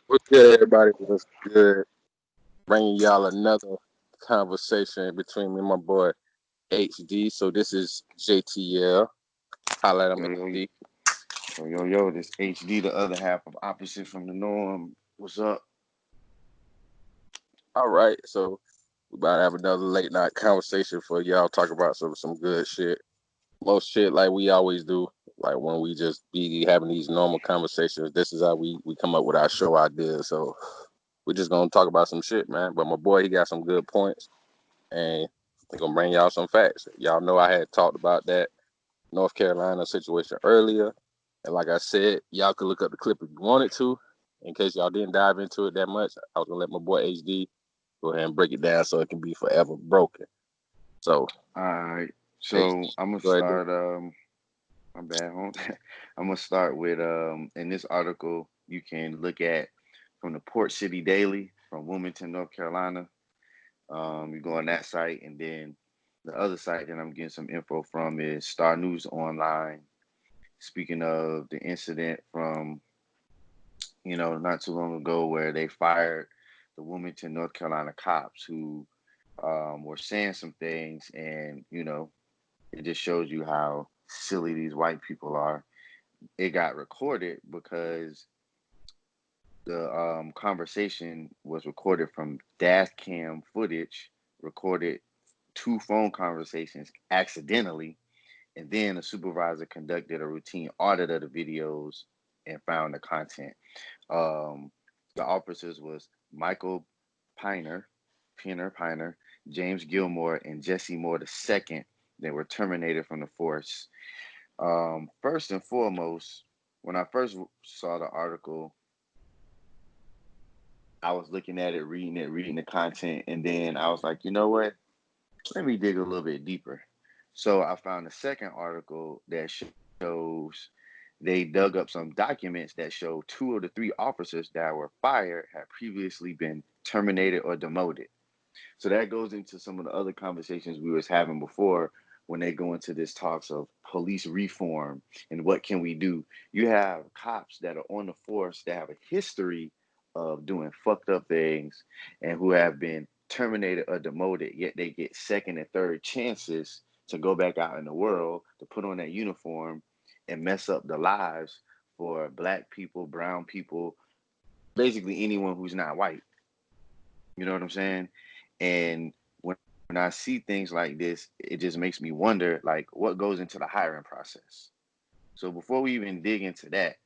What's good, everybody? What's good? Bringing y'all another conversation between me and my boy HD. So this is JTL. Highlight him Yo, yo, HD. yo, this HD, the other half of opposite from the norm. What's up? All right, so we about to have another late night conversation for y'all. Talk about some good shit. Most shit like we always do. Like when we just be having these normal conversations. This is how we come up with our show ideas. So we're just gonna talk about some shit, man. But my boy, he got some good points, and we're gonna bring y'all some facts. Y'all know I had talked about that North Carolina situation earlier. And like I said, y'all could look up the clip if you wanted to. In case y'all didn't dive into it that much, I was gonna let my boy HD go ahead and break it down so it can be forever broken. So All right. So HD, I'm gonna go ahead. start. My bad, home. I'm gonna start with in this article you can look at from the Port City Daily from Wilmington, North Carolina. You go on that site, and then the other site that I'm getting some info from is Star News Online. Speaking of the incident from not too long ago where they fired the Wilmington, North Carolina cops who were saying some things, and it just shows you how silly these white people are. It got recorded because the conversation was recorded from dash cam footage, recorded two phone conversations accidentally, and then a supervisor conducted a routine audit of the videos and found the content. Um, the officers was Michael Piner, Piner, James Gilmore, and Jesse Moore II. They were terminated from the force. First and foremost, when I first saw the article, I was looking at it, reading the content, and then I was like, you know what? Let me dig a little bit deeper. So I found a second article that shows they dug up some documents that show two of the three officers that were fired had previously been terminated or demoted. So that goes into some of the other conversations we was having before when they go into this talks of police reform and what can we do. You have cops that are on the force that have a history of doing fucked up things and who have been terminated or demoted, yet they get second and third chances to go back out in the world to put on that uniform and mess up the lives for black people, brown people, basically anyone who's not white. You know what I'm saying? And when I see things like this, it just makes me wonder, like, what goes into the hiring process. So before we even dig into that,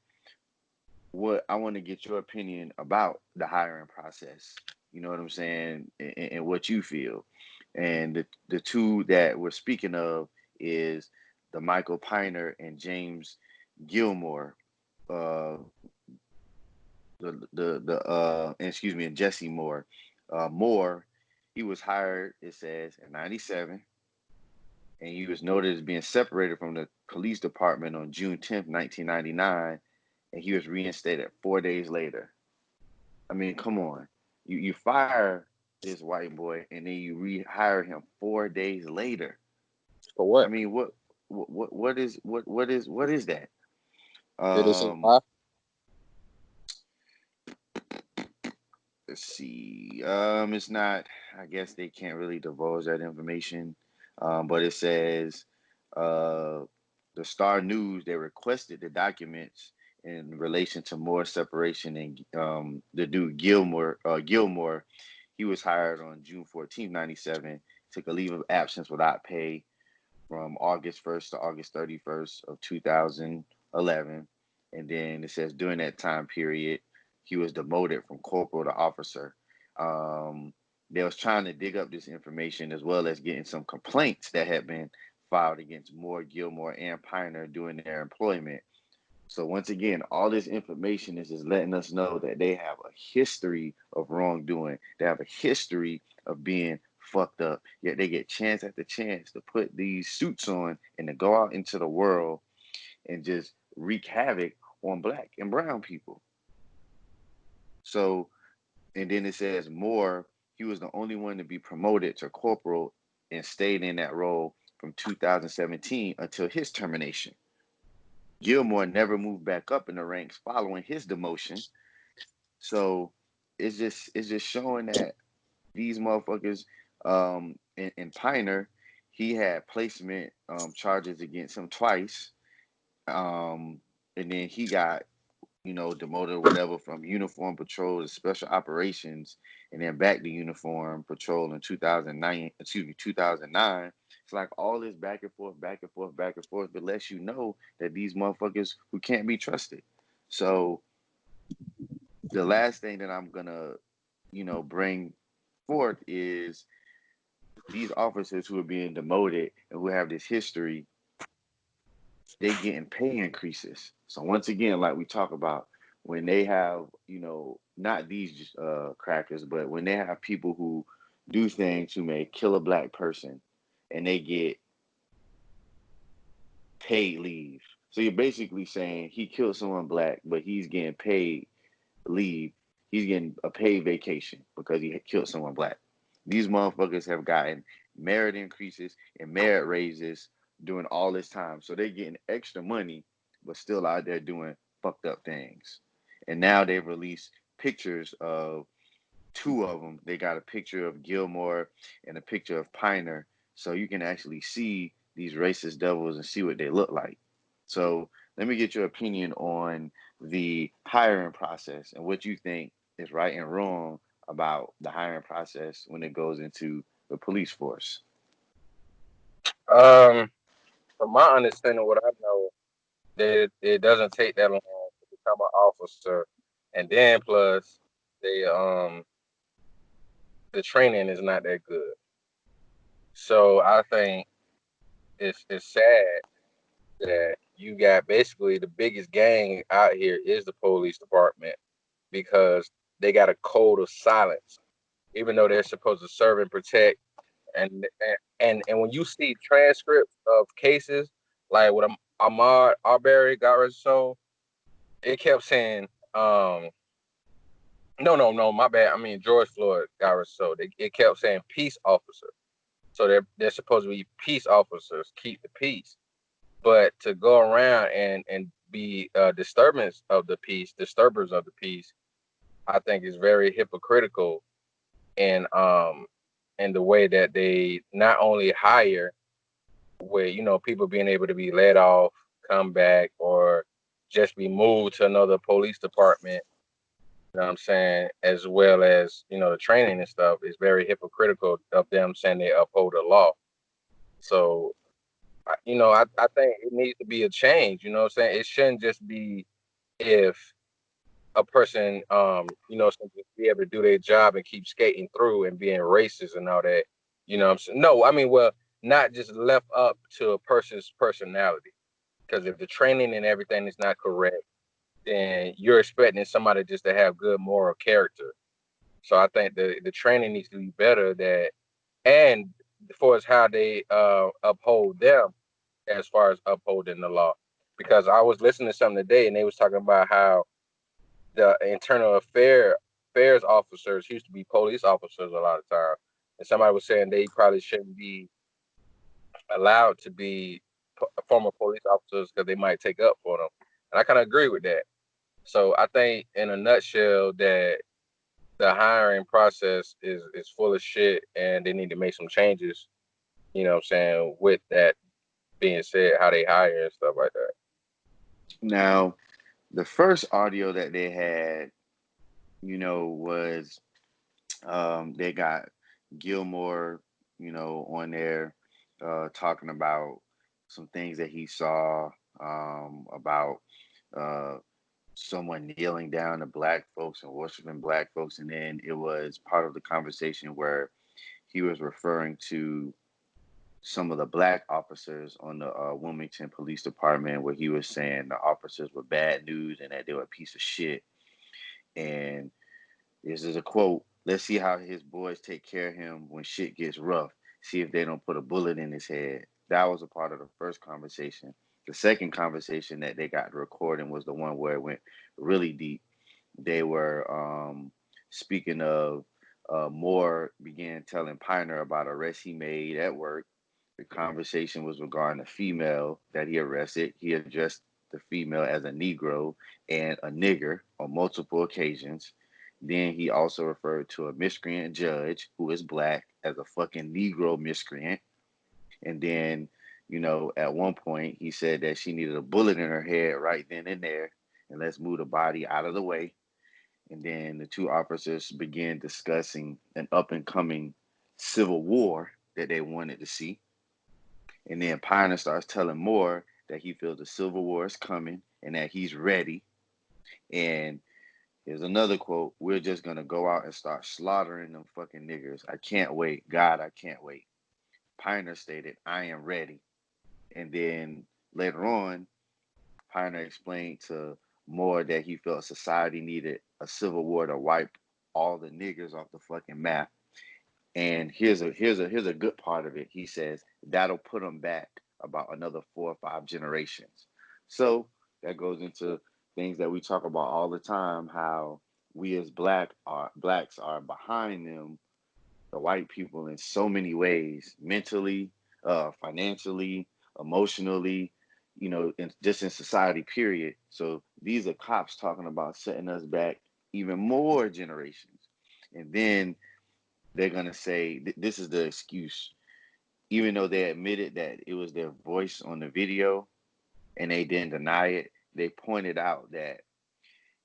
what I want to get your opinion about the hiring process. You know what I'm saying, and what you feel. And the two that we're speaking of is the Michael Piner and James Gilmore, uh, excuse me, and Jesse Moore. Moore, he was hired, it says, in '97, and he was noted as being separated from the police department on June 10th, 1999, and he was reinstated 4 days later. I mean, come on. You fire this white boy and then you rehire him 4 days later. For I what? mean, what is that? Did they say Um, why? let's see. It's not. I guess they can't really divulge that information. But it says, uh, the Star News they requested the documents in relation to more separation and the dude Gilmore. He was hired on June 14th, '97. Took a leave of absence without pay from August 1st to August 31st of 2011. And then it says during that time period, he was demoted from corporal to officer. Um, they was trying to dig up this information as well as getting some complaints that had been filed against Moore, Gilmore, and Piner during their employment. So once again, all this information is just letting us know that they have a history of wrongdoing. They have a history of being fucked up. Yet they get chance after chance to put these suits on and to go out into the world and just wreak havoc on black and brown people. So, and then it says Moore, he was the only one to be promoted to corporal and stayed in that role from 2017 until his termination. Gilmore never moved back up in the ranks following his demotion. So it's just showing that these motherfuckers, in Piner, he had placement charges against him twice. And then he got, demoted or whatever from uniform patrol to special operations, and then back to uniform patrol in 2009. Excuse me, 2009. It's like all this back and forth, back and forth, back and forth, but lets you know that these motherfuckers who can't be trusted. So the last thing that I'm gonna, bring forth is these officers who are being demoted and who have this history, they getting pay increases. So once again, like we talk about, when they have, not these crackers, but when they have people who do things who may kill a black person, and they get paid leave. So you're basically saying he killed someone black, but he's getting paid leave. He's getting a paid vacation because he killed someone black. These motherfuckers have gotten merit increases and merit raises during all this time. So they're getting extra money, but still out there doing fucked up things. And now they've released pictures of two of them. They got a picture of Gilmore and a picture of Piner. So you can actually see these racist devils and see what they look like. So let me get your opinion on the hiring process and what you think is right and wrong about the hiring process when it goes into the police force. Um, from my understanding, what I know, that it doesn't take that long to become an officer, and then plus the um the training is not that good. So I think it's sad that you got basically the biggest gang out here is the police department because they got a code of silence, even though they're supposed to serve and protect. And when you see transcripts of cases like with Ahmaud Arbery got so it kept saying, no, my bad. I mean George Floyd got so it kept saying peace officer. So they're supposed to be peace officers, keep the peace. But to go around and be disturbers of the peace, I think is very hypocritical in the way that they not only hire where people being able to be let off, come back, or just be moved to another police department. You know what I'm saying? As well as the training and stuff is very hypocritical of them saying they uphold the law. So I think it needs to be a change. You know what I'm saying? It shouldn't just be if a person, should just be able to do their job and keep skating through and being racist and all that. You know what I'm saying? No, I mean, well, not just left up to a person's personality. Because if the training and everything is not correct, then you're expecting somebody just to have good moral character. So I think the training needs to be better. And as far as how they uphold them as far as upholding the law. Because I was listening to something today and they was talking about how the affairs officers used to be police officers a lot of time. And somebody was saying they probably shouldn't be allowed to be former police officers because they might take up for them. And I kind of agree with that. So I think in a nutshell that the hiring process is full of shit and they need to make some changes, what I'm saying, with that being said, how they hire and stuff like that. Now, the first audio that they had, was they got Gilmore, on there talking about some things that he saw, about uh, someone kneeling down to black folks and worshiping black folks. And then it was part of the conversation where he was referring to some of the black officers on the Wilmington Police Department, where he was saying the officers were bad news and that they were a piece of shit. And this is a quote: "Let's see how his boys take care of him when shit gets rough. See if they don't put a bullet in his head." That was a part of the first conversation. The second conversation that they got recording was the one where it went really deep. They were speaking of Moore began telling Piner about arrests he made at work. The conversation was regarding a female that he arrested. He addressed the female as a Negro and a nigger on multiple occasions. Then he also referred to a miscreant judge who is black as a fucking Negro miscreant. And then, at one point he said that she needed a bullet in her head right then and there, and let's move the body out of the way. And then the two officers began discussing an up and coming civil war that they wanted to see. And then Piner starts telling Moore that he feels the civil war is coming and that he's ready. And here's another quote: "We're just gonna go out and start slaughtering them fucking niggers. I can't wait. God, I can't wait." Piner stated, "I am ready." And then later on, Piner explained to Moore that he felt society needed a civil war to wipe all the niggers off the fucking map. And here's a good part of it. He says that'll put them back about another 4 or 5 generations. So that goes into things that we talk about all the time, how we as blacks are behind them, the white people, in so many ways, mentally, financially, emotionally, just in society, period. So these are cops talking about setting us back even more generations. And then they're going to say this is the excuse, even though they admitted that it was their voice on the video and they didn't deny it. They pointed out that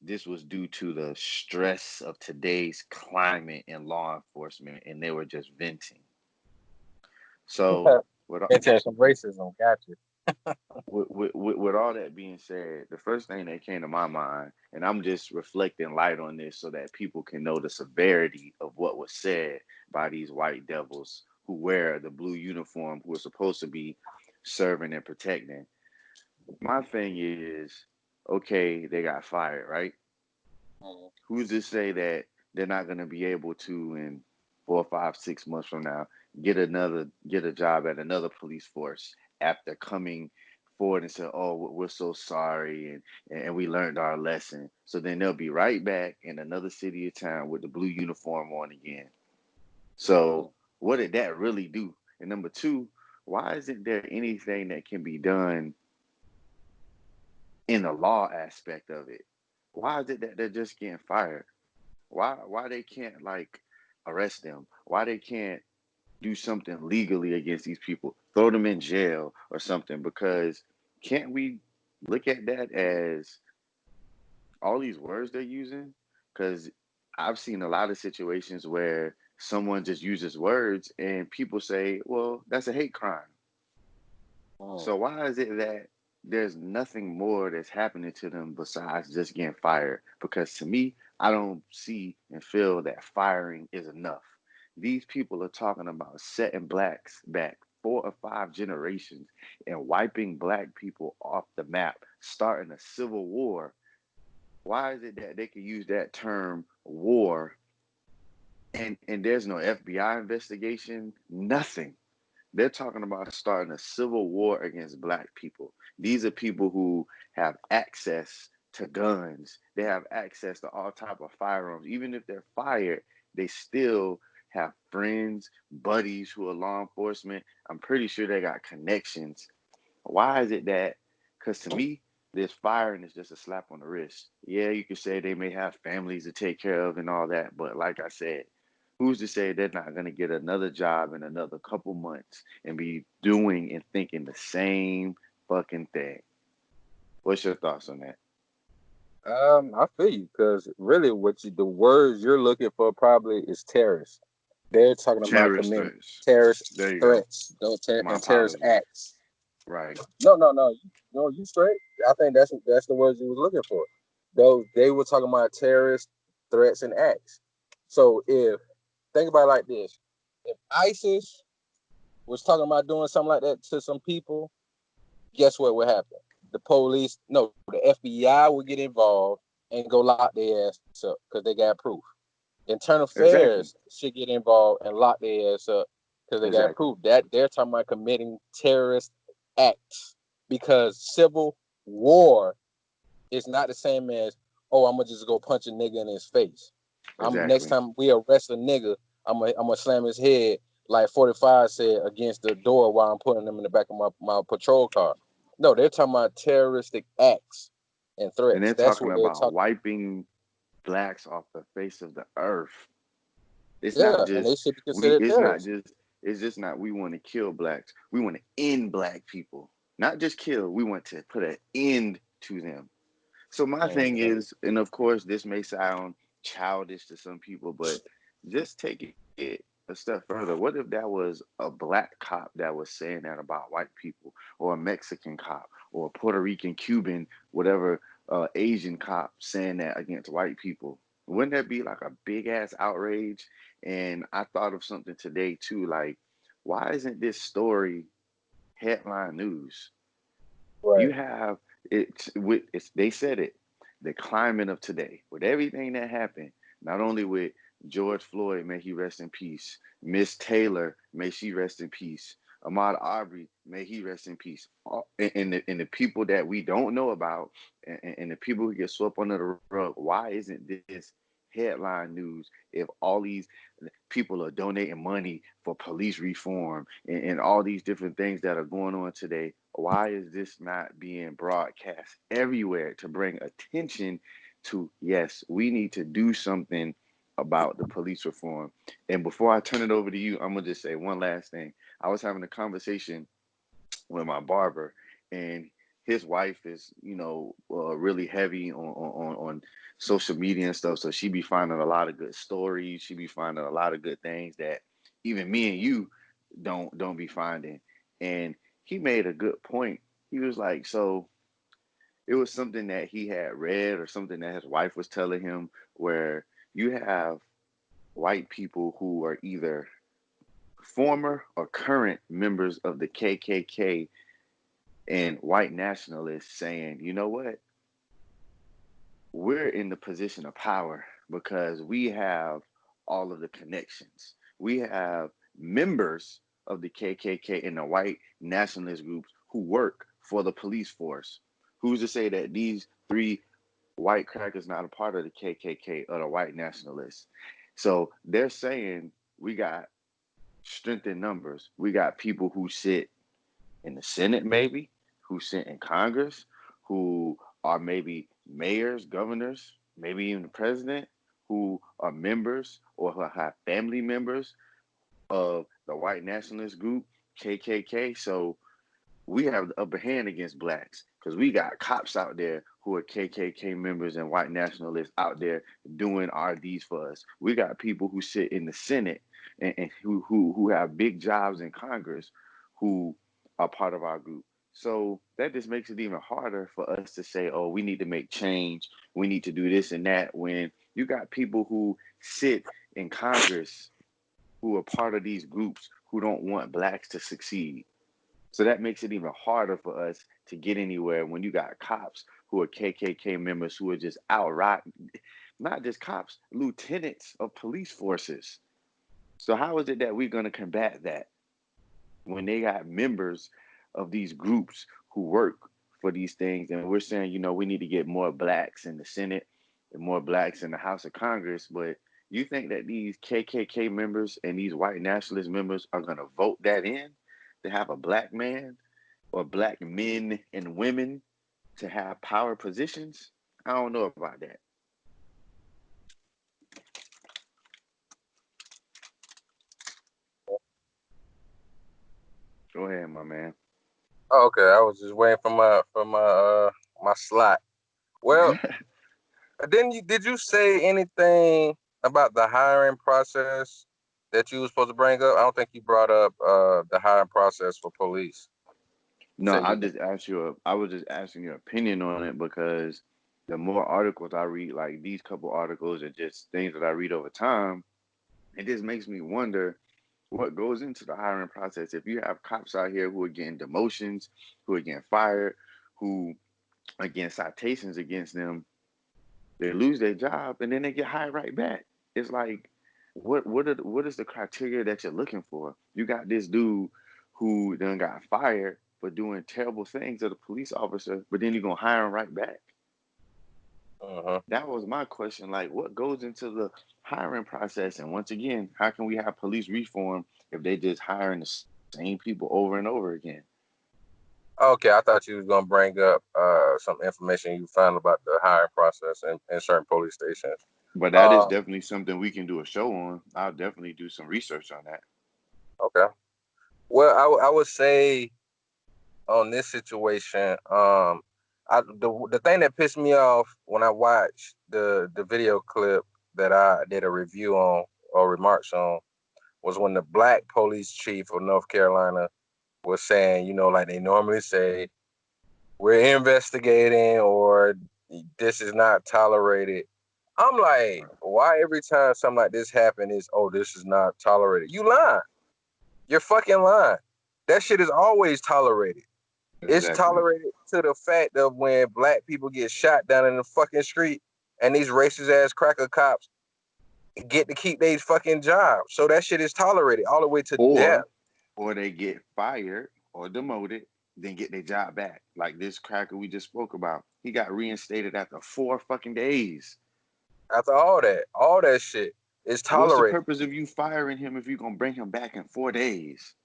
this was due to the stress of today's climate in law enforcement, and they were just venting. So, with, Into some racism. Gotcha. with all that being said, the first thing that came to my mind, and I'm just reflecting light on this so that people can know the severity of what was said by these white devils who wear the blue uniform, who are supposed to be serving and protecting. My thing is, okay, they got fired, right? Mhm. Who's to say that they're not going to be able to, in 4, 5, 6 months from now, get a job at another police force after coming forward and say, "Oh, we're so sorry, and we learned our lesson." So then they'll be right back in another city or town with the blue uniform on again. So what did that really do? And number two, why isn't there anything that can be done in the law aspect of it? Why is it that they're just getting fired? Why they can't like arrest them? Why they can't do something legally against these people? Throw them in jail or something? Because can't we look at that as all these words they're using? Because I've seen a lot of situations where someone just uses words and people say, "Well, that's a hate crime." Mhm. So why is it that there's nothing more that's happening to them besides just getting fired? Because to me, I don't see and feel that firing is enough. These people are talking about setting blacks back 4 or 5 generations and wiping black people off the map, starting a civil war. Why is it that they can use that term war and there's no FBI investigation? Nothing. They're talking about starting a civil war against black people. These are people who have access to guns. They have access to all type of firearms. Even if they're fired, they still have friends, buddies who are law enforcement. I'm pretty sure they got connections. Why is it that? Because to me, this firing is just a slap on the wrist. Yeah, you could say they may have families to take care of and all that, but like I said, who's to say they're not going to get another job in another couple months and be doing and thinking the same fucking thing? What's your thoughts on that? I feel you because really, the words you're looking for probably is terrorist. They're talking about Terrorist committing threats. terrorist There you go. threats, My and terrorist apologies. acts. Right. No, no, no, no. You straight. I think that's the words you was looking for. Those they were talking about terrorist threats and acts. So if think about it like this, if ISIS was talking about doing something like that to some people, guess what would happen? The police, no, the FBI would get involved and go lock their ass up because they got proof. Internal Affairs Exactly. should get involved and lock their ass up because they got Exactly. proof that they're talking about committing terrorist acts. Because civil war is not the same as, oh, I'm gonna just go punch a nigga in his face. I'm next Exactly. time we arrest a nigga, I'm gonna slam his head like 45 said against the door while I'm putting him in the back of my patrol car. No, they're talking about terroristic acts and And threats. they're That's talking what they're about talking. wiping blacks off the face of the earth. It's not Yeah, and they just should be we. considered It's not terrorists. just. It's just not. We want to kill blacks. We want to end black people. Not just kill. We want to put an end to them. So my thing Mhm. is, and of course, this may sound childish to some people, but just take it a step further. What if that was a black cop that was saying that about white people, or a Mexican cop, or a Puerto Rican, Cuban, whatever, Asian cop saying that against white people? Wouldn't that be like a big ass outrage? And I thought of something today too, like, why isn't this story headline news? You Right. have they said it, the climate of today with everything that happened, not only with George Floyd, may he rest in peace, Miss Taylor, may she rest in peace, Ahmaud Arbery, may he rest in peace, and the people that we don't know about, and the people who get swept under the rug. Why isn't this headline news if all these people are donating money for police reform, and all these different things that are going on today? Why is this not being broadcast everywhere to bring attention to, yes, we need to do something about the police reform? And before I turn it over to you, I'm going to just say one last thing. I was having a conversation with my barber, and his wife is, really heavy on social media and stuff. So she be finding a lot of good stories. She be finding a lot of good things that even me and you don't be finding. And he made a good point. He was like, so it was something that he had read or something that his wife was telling him, where you have white people who are either former or current members of the KKK and white nationalists saying, you know what, we're in the position of power because we have all of the connections. We have members of the KKK and the white nationalist groups who work for the police force. Who's to say that these three white crackers not a part of the KKK or the white nationalists? So they're saying we got strength in numbers. We got people who sit in the Senate, maybe, who sit in Congress, who are maybe mayors, governors, maybe even the president, who are members or who have family members of the white nationalist group, KKK. So we have the upper hand against blacks because we got cops out there who are KKK members and white nationalists out there doing our deeds for us. We got people who sit in the Senate and who have big jobs in Congress who are part of our group. So that just makes it even harder for us to say, oh, we need to make change. We need to do this and that, when you got people who sit in Congress who are part of these groups who don't want blacks to succeed. So that makes it even harder for us to get anywhere when you got cops who are KKK members who are just outright, not just cops, lieutenants of police forces. So how is it that we're going to combat that when they got members of these groups who work for these things, and we're saying, we need to get more blacks in the Senate and more blacks in the House of Congress, but you think that these KKK members and these white nationalist members are going to vote that in, to have a black man or black men and women to have power positions? I don't know about that. Go ahead, my man. Oh, okay, I was just waiting for my slot. Well, then did you say anything about the hiring process that you were supposed to bring up? I don't think you brought up the hiring process for police. You No, said I you just asked you. I was just asking your opinion on it because the more articles I read, like these couple articles, and just things that I read over time, it just makes me wonder what goes into the hiring process. If you have cops out here who are getting demotions, who are getting fired, who are getting citations against them, they lose their job and then they get hired right back. It's like, what is the criteria that you're looking for? You got this dude who then got fired for doing terrible things as a police officer, but then you're gonna hire him right back. uh-huh. That was my question. Like, what goes into the hiring process? And once again, how can we have police reform if they just hiring the same people over and over again? Okay, I thought you was gonna bring up some information you found about the hiring process in certain police stations. But that is Uh, definitely something we can do a show on. I'll definitely do some research on that. okay. Well, I would say on this situation, the thing that pissed me off when I watched the video clip that I did a review on or remarks on was when the black police chief of North Carolina was saying, like they normally say, we're investigating or this is not tolerated. I'm like, why every time something like this happens is, oh, this is not tolerated? You lying. You're fucking lying. That shit is always tolerated. It's Exactly. tolerated to the fact of when black people get shot down in the fucking street and these racist ass cracker cops get to keep their fucking job. So that shit is tolerated all the way to death. Or they get fired or demoted, then get their job back. Like this cracker we just spoke about. He got reinstated after 4 fucking days. After all that shit is What's the tolerated. purpose of you firing him if you're gonna bring him back in 4 days?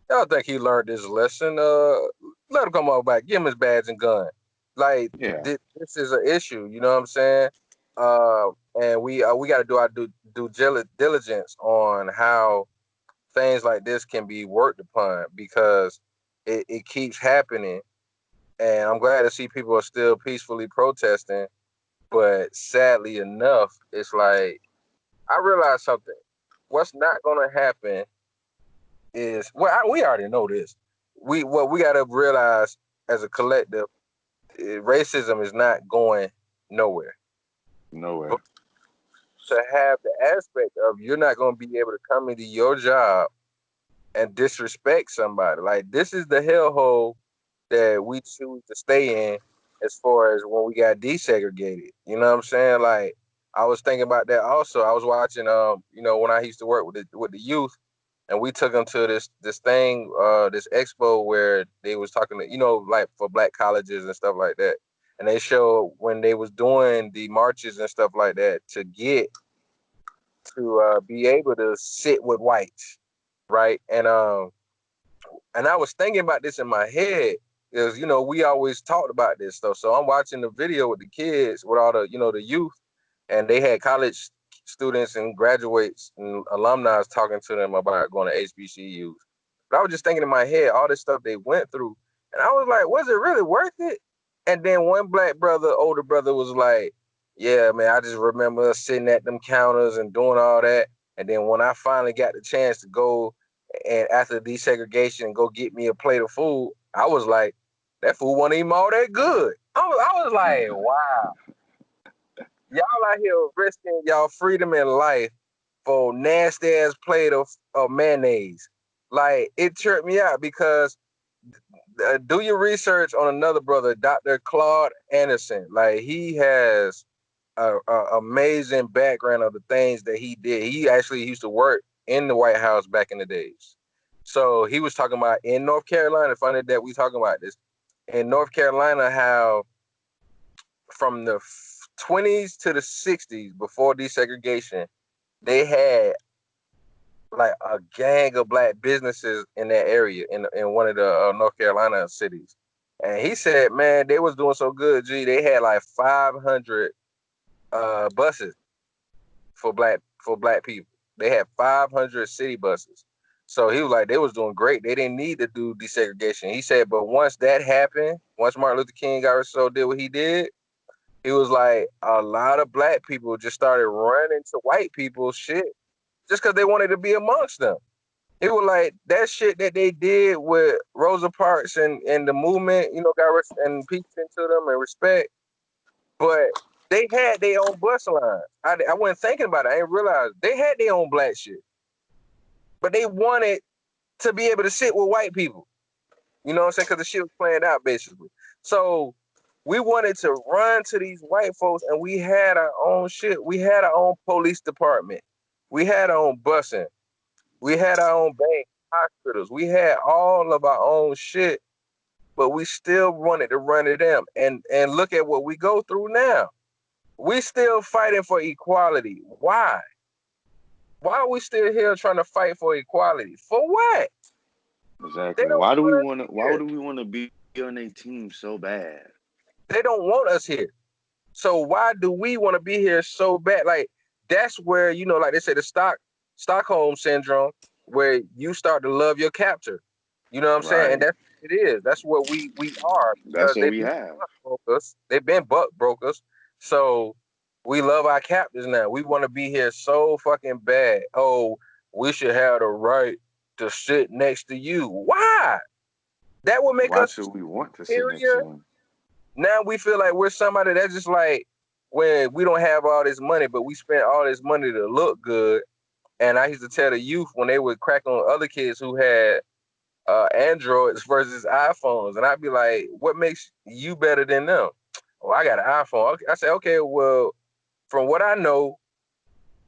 I don't think he learned this lesson. Let him come on back. Give him his badge and gun. Like Yeah. this is an issue. You know what I'm saying? And we got to do our due diligence on how things like this can be worked upon because it keeps happening. And I'm glad to see people are still peacefully protesting. But sadly enough, it's like I realized something. What's not going to happen is we already know this. What we got to realize as a collective, racism is not going nowhere. But Nowhere. to have the aspect of you're not going to be able to come into your job and disrespect somebody, like this is the hellhole that we choose to stay in as far as when we got desegregated. You know what I'm saying? Like I was thinking about that also. I was watching when I used to work with the youth and we took them to this thing, this expo where they was talking to, like for black colleges and stuff like that. And they showed when they was doing the marches and stuff like that to get to be able to sit with whites, right? And I was thinking about this in my head because we always talked about this stuff. So I'm watching the video with the kids, with all the the youth, and they had college students and graduates and alumni talking to them about going to HBCUs. But I was just thinking in my head all this stuff they went through, and I was like, was it really worth it? And then one black brother, older brother, was like, yeah, man, I just remember sitting at them counters and doing all that. And then when I finally got the chance to go and after desegregation and go get me a plate of food, I was like, that food wasn't even all that good. I was like, wow, y'all out here risking y'all freedom and life for nasty ass plate of mayonnaise. Like it tripped me out because do your research on another brother, Dr. Claude Anderson. Like he has a amazing background of the things that he did. He actually used to work in the White House back in the days. So he was talking about in North Carolina. Funny that we talking about this in North Carolina, how from the 20s to the 60s before desegregation, they had like a gang of black businesses in that area in one of the North Carolina cities. And he said, man, they was doing so good. Gee, they had like 500 buses for black people. They had 500 city buses. So he was like, they was doing great. They didn't need to do desegregation. He said, but once that happened, once Martin Luther King got so did what he did, he was like, a lot of black people just started running to white people's shit just because they wanted to be amongst them. He was like, that shit that they did with Rosa Parks and the movement, got and peace into them and respect. But they had their own bus line. I wasn't thinking about it. I didn't realize they had their own black shit. But they wanted to be able to sit with white people. You know what I'm saying? Because the shit was planned out basically. So we wanted to run to these white folks and we had our own shit. We had our own police department. We had our own busing. We had our own bank, hospitals. We had all of our own shit, but we still wanted to run to them. And look at what we go through now. We still fighting for equality. Why? Why are we still here trying to fight for equality? For what? Exactly. They don't Why do we want us want to? Why here. would we want to be on a team so bad? They don't want us here. So why do we want to be here so bad? Like that's where like they say, the Stockholm syndrome, where you start to love your captor. You know what I'm saying? And Right. that's what it is. That's what we are, That's because what they've we been have. buck brokers. They've been buck brokers. So we love our captors now. We want to be here so fucking bad. Oh, we should have the right to sit next to you. Why? That would make Why us should we want to sit next to superior. them? Now we feel like we're somebody that's just like, when we don't have all this money, but we spent all this money to look good. And I used to tell the youth when they would crack on other kids who had Androids versus iPhones, and I'd be like, "What makes you better than them?" Oh, I got an iPhone. Okay. I say, okay, well, from what I know,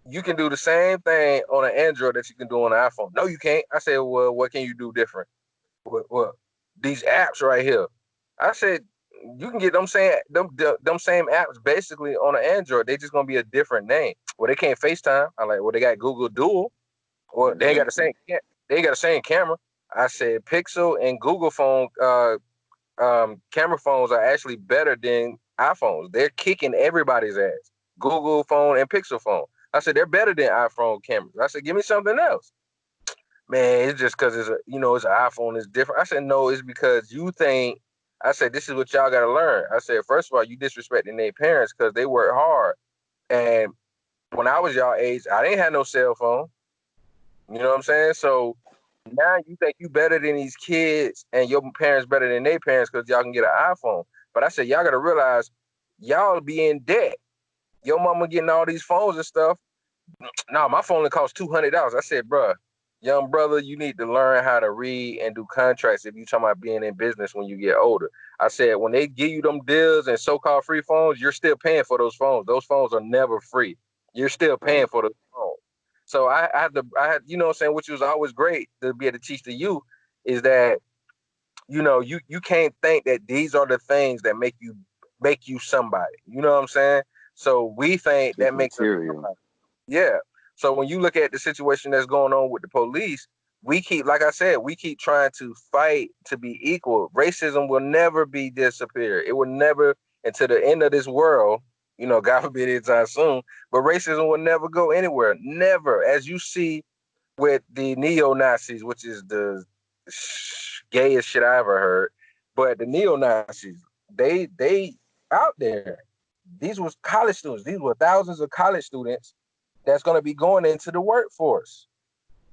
you can do the same thing on an Android that you can do on an iPhone. No, you can't. I said, well, what can you do different? Well, these apps right here. I said, you can get them same apps basically on an Android. They just gonna be a different name. Well, they can't FaceTime. I like, well, they got Google Duo. Well, they ain't got the Exactly. same. They ain't got the same camera. I said, Pixel and Google phone camera phones are actually better than iPhones. They're kicking everybody's ass. Google phone and Pixel phone. I said they're better than iPhone cameras. I said, give me something else. Man, it's just because it's an iPhone. It's different. I said, no, it's because you think. I said, this is what y'all got to learn. I said, first of all, you disrespecting their parents because they work hard. And when I was y'all age, I didn't have no cell phone. You know what I'm saying? So now you think you better than these kids and your parents better than their parents because y'all can get an iPhone. But I said, y'all got to realize y'all be in debt. Your mama getting all these phones and stuff. No, my phone only cost $200. I said, bruh, young brother, you need to learn how to read and do contracts if you talking about being in business when you get older. I said, when they give you them deals and so-called free phones, you're still paying for those phones. Those phones are never free. You're still paying Right. for the phone. So what I'm saying, which was always great to be able to teach the youth, is that you can't think that these are the things that make you somebody. You know what I'm saying? So we think Just that makes us material. somebody. Yeah. So when you look at the situation that's going on with the police, like I said, we keep trying to fight to be equal. Racism will never be disappear. It will never, until the end of this world, God forbid anytime soon, but racism will never go anywhere. Never. As you see with the neo-Nazis, which is the gayest shit I ever heard. But the neo-Nazis, they out there. These was college students. These were thousands of college students that's going to be going into the workforce.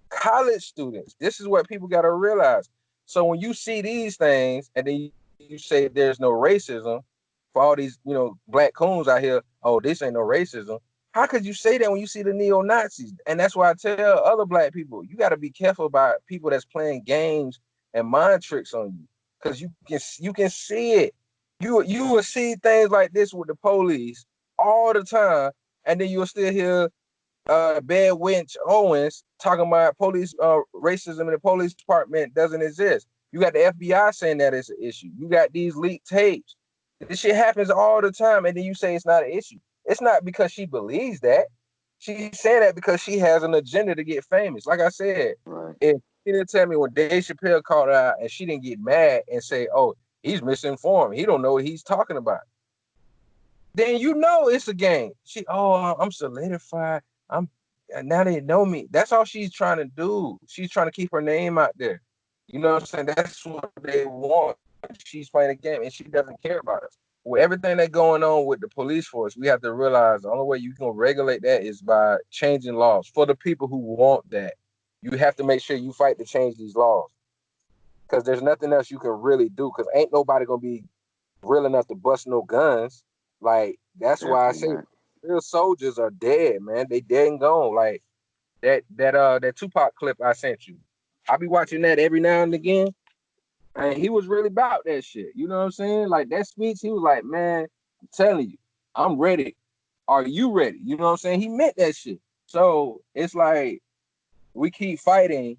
College students. This is what people got to realize. So when you see these things and then you say there's no racism for all these, black coons out here, oh, this ain't no racism. How could you say that when you see the neo-Nazis? And that's why I tell other black people, you got to be careful about people that's playing games and mind tricks on you, because you can see it. You will see things like this with the police all the time, and then you'll still hear Bad Winch Owens talking about police racism in the police department doesn't exist. You got the FBI saying that it's an issue. You got these leaked tapes. This shit happens all the time, and then you say it's not an issue. It's not because she believes that. She's saying that because she has an agenda to get famous. Like I said, Right. if she didn't tell me when Dave Chappelle called her out and she didn't get mad and say, "Oh, he's misinformed. He don't know what he's talking about," then it's a game. I'm solidified. I'm Now they know me. That's all she's trying to do. She's trying to keep her name out there. You know what I'm saying? That's what they want. She's playing a game and she doesn't care about us. With everything that's going on with the police force, we have to realize the only way you can regulate that is by changing laws for the people who want that. You have to make sure you fight to change these laws, because there's nothing else you can really do, because ain't nobody gonna be real enough to bust no guns. Like, that's why I Definitely say not. real soldiers are dead, man. They dead and gone. Like that Tupac clip I sent you. I be watching that every now and again. And he was really about that shit. You know what I'm saying? Like that speech, he was like, man, I'm telling you, I'm ready. Are you ready? You know what I'm saying? He meant that shit. So it's like we keep fighting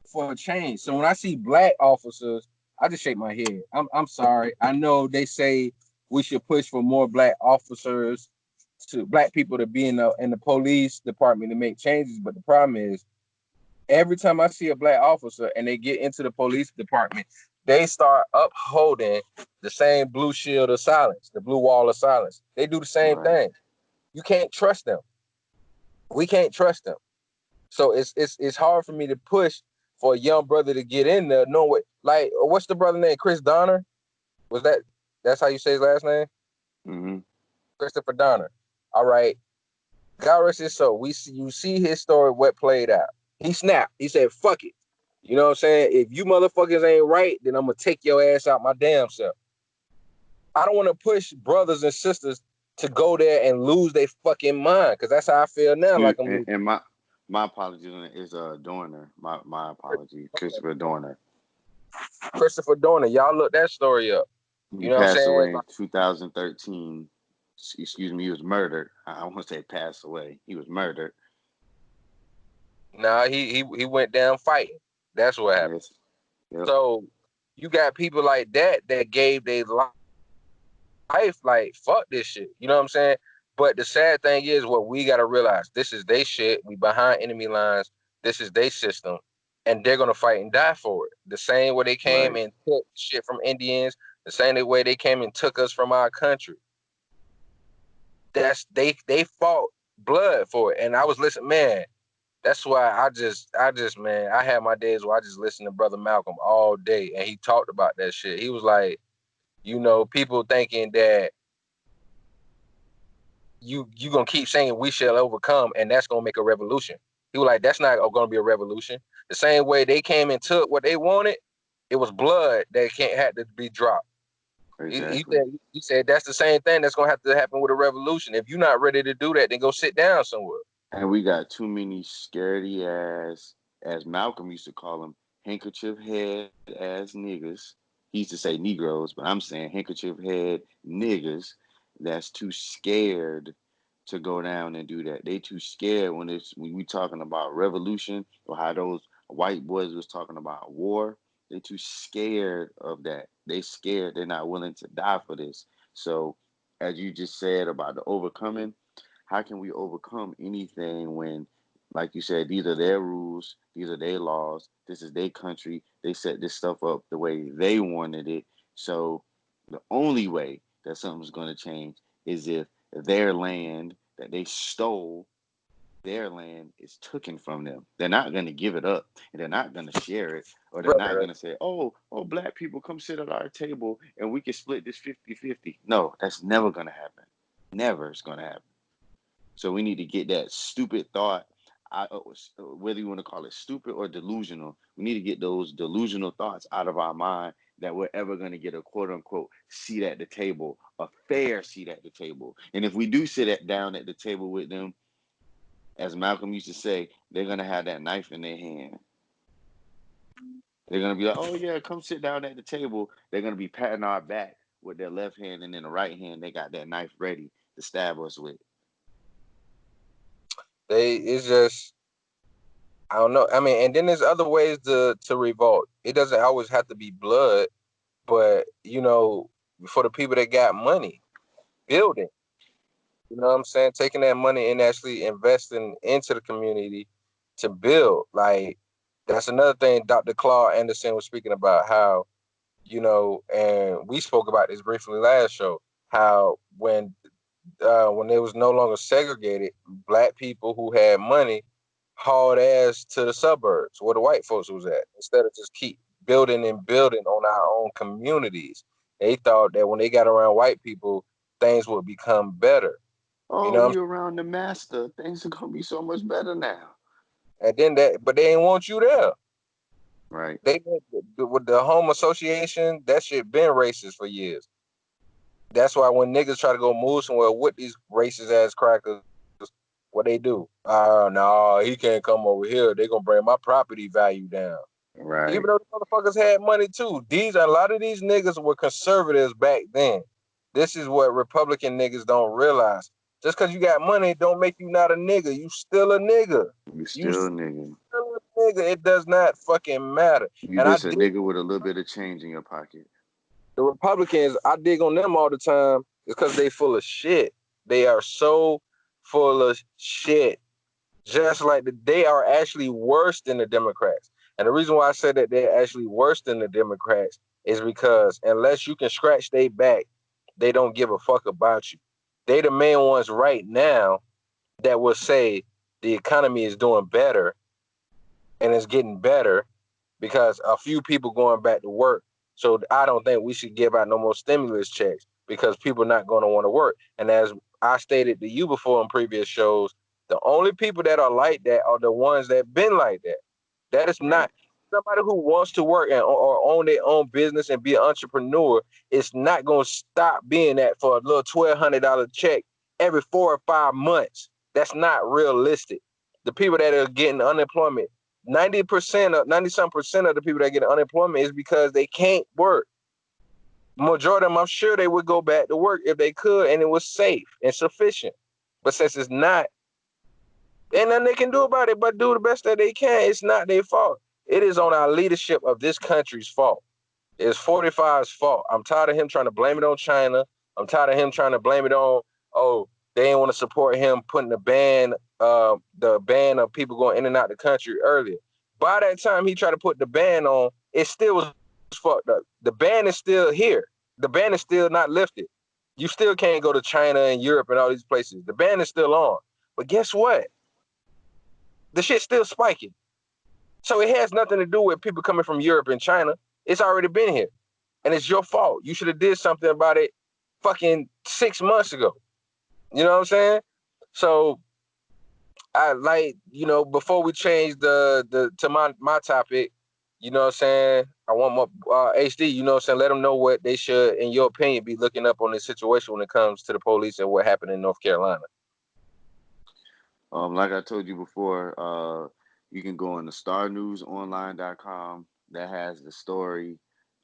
for a change. So when I see black officers, I just shake my head. I'm sorry. I know they say we should push for more black officers, to black people to be in the police department to make changes, but the problem is Every time I see a black officer and they get into the police department, they start upholding the same blue shield of silence, the blue wall of silence. They do the same Right. thing. You can't trust them. We can't trust them. So it's hard for me to push for a young brother to get in there. No way. Like, what's the brother name? Chris Donner? Was that's how you say his last name? Mm-hmm. Christopher Donner. All right. God rest his soul. You see his story, what played out. He snapped. He said, fuck it. You know what I'm saying? If you motherfuckers ain't right, then I'm gonna take your ass out my damn self. I don't want to push brothers and sisters to go there and lose their fucking mind, because that's how I feel now. Excuse Like I'm losing. and my apologies on it is Dorner. My apology, Christopher Dorner. Christopher Dorner. Y'all look that story up. He You know what I'm passed saying? away in 2013. Excuse me, he was murdered. I won't say passed away. He was murdered. Nah, he went down fighting. That's what happened. Yes. Yep. So you got people like that gave their life, like, fuck this shit. You know what I'm saying? But the sad thing is, what we gotta realize, this is they shit. We behind enemy lines. This is their system, and they're gonna fight and die for it. The same way they came Right. and took shit from Indians, the same way they came and took us from our country. That's they fought blood for it. And I was listening, man. That's why I just man, I had my days where I just listened to Brother Malcolm all day, and he talked about that shit. He was like, people thinking that you gonna keep saying we shall overcome, and that's gonna make a revolution. He was like, that's not gonna be a revolution. The same way they came and took what they wanted, it was blood that can't had to be dropped. He Exactly. said he said that's the same thing that's gonna have to happen with a revolution. If you're not ready to do that, then go sit down somewhere. And we got too many scaredy ass, as Malcolm used to call them, handkerchief head ass niggas. He used to say Negroes, but I'm saying handkerchief head niggas that's too scared to go down and do that. They too scared when we talking about revolution or how those white boys was talking about war. They too scared of that. They scared. They're not willing to die for this. So, as you just said about the overcoming, how can we overcome anything when, like you said, these are their rules, these are their laws, this is their country, they set this stuff up the way they wanted it. So the only way that something's going to change is if their land that they stole, their land is taken from them. They're not going to give it up, and they're not going to share it, or they're not Brother, going to say, oh, black people, come sit at our table and we can split this 50-50. No, that's never going to happen. Never is going to happen. So we need to get that stupid thought, whether you want to call it stupid or delusional, we need to get those delusional thoughts out of our mind that we're ever going to get a quote unquote seat at the table, a fair seat at the table. And if we do down at the table with them, as Malcolm used to say, they're going to have that knife in their hand. They're going to be like, oh, yeah, come sit down at the table. They're going to be patting our back with their left hand, and in the right hand, they got that knife ready to stab us with. it's just, I don't know. I mean, and then there's other ways to revolt. It doesn't always have to be blood, but for the people that got money, building. You know what I'm saying? Taking that money and actually investing into the community to build. Like, that's another thing Dr. Claude Anderson was speaking about, how, and we spoke about this briefly last show, how when they was no longer segregated, black people who had money hauled ass to the suburbs where the white folks was at, instead of just keep building and building on our own communities. They thought that when they got around white people, things would become better. You Oh, know what I'm you're around the master. Things are gonna be so much better now. saying? And then but they ain't want you there. Right. They with the home association, that shit been racist for years. That's why when niggas try to go move somewhere with these racist ass crackers, what they do? No, he can't come over here. They gonna bring my property value down. Even Right. though the motherfuckers had money too. A lot of these niggas were conservatives back then. This is what Republican niggas don't realize. Just because you got money don't make you not a nigga. You still a nigga. You You still a still nigga. a nigga. It does not fucking matter. You And I just a dig nigga with a little bit of change in your pocket. the Republicans. I dig on them all the time. It's because they full of shit. They are so full of shit. Just like they are actually worse than the Democrats. And the reason why I said that they're actually worse than the Democrats is because unless you can scratch their back, they don't give a fuck about you. They the main ones right now that will say the economy is doing better and it's getting better because a few people going back to work. So I don't think we should give out no more stimulus checks because people are not going to want to work. And as I stated to you before in previous shows, the only people that are like that are the ones that been like that. That is Right. not somebody who wants to work and or own their own business and be an entrepreneur. It's not going to stop being that for a little $1,200 check every 4 or 5 months. That's not realistic. The people that are getting unemployment, 90% of 90 some percent of the people that get unemployment is because they can't work. Majority of them, I'm sure they would go back to work if they could and it was safe and sufficient. But since it's not, ain't nothing they can do about it but do the best that they can. It's not their fault. It is on our leadership of this country's fault. It's 45's fault. I'm tired of him trying to blame it on China. I'm tired of him trying to blame it on, oh, they ain't want to support him putting the ban of people going in and out the country earlier. By that time he tried to put the ban on, it still was fucked up. The ban is still here. The ban is still not lifted. You still can't go to China and Europe and all these places. The ban is still on. But guess what? The shit's still spiking. So it has nothing to do with people coming from Europe and China. It's already been here. And it's your fault. You should have did something about it fucking 6 months ago. You know what I'm saying? So I like, before we change the to my topic, you know what I'm saying? I want my HD, you know what I'm saying? Let them know what they should, in your opinion, be looking up on this situation when it comes to the police and what happened in North Carolina. Like I told you before, you can go on the starnewsonline.com that has the story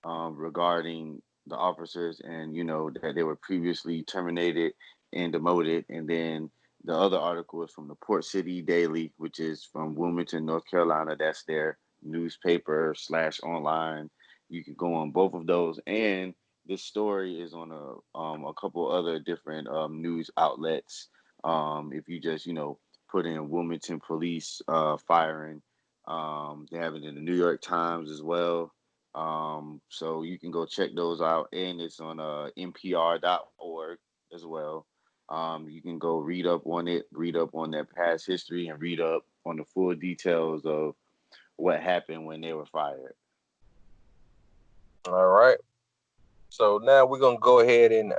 regarding the officers and that they were previously terminated and demoted. And then the other article is from the Port City Daily, which is from Wilmington, North Carolina. That's their newspaper slash online. You can go on both of those, and this story is on a couple other different news outlets. If you just put in Wilmington police firing. They have it in the New York Times as well. So you can go check those out, and it's on npr.org as well. You can go read up on it, read up on their past history, and read up on the full details of what happened when they were fired. All right. So now we're gonna go ahead and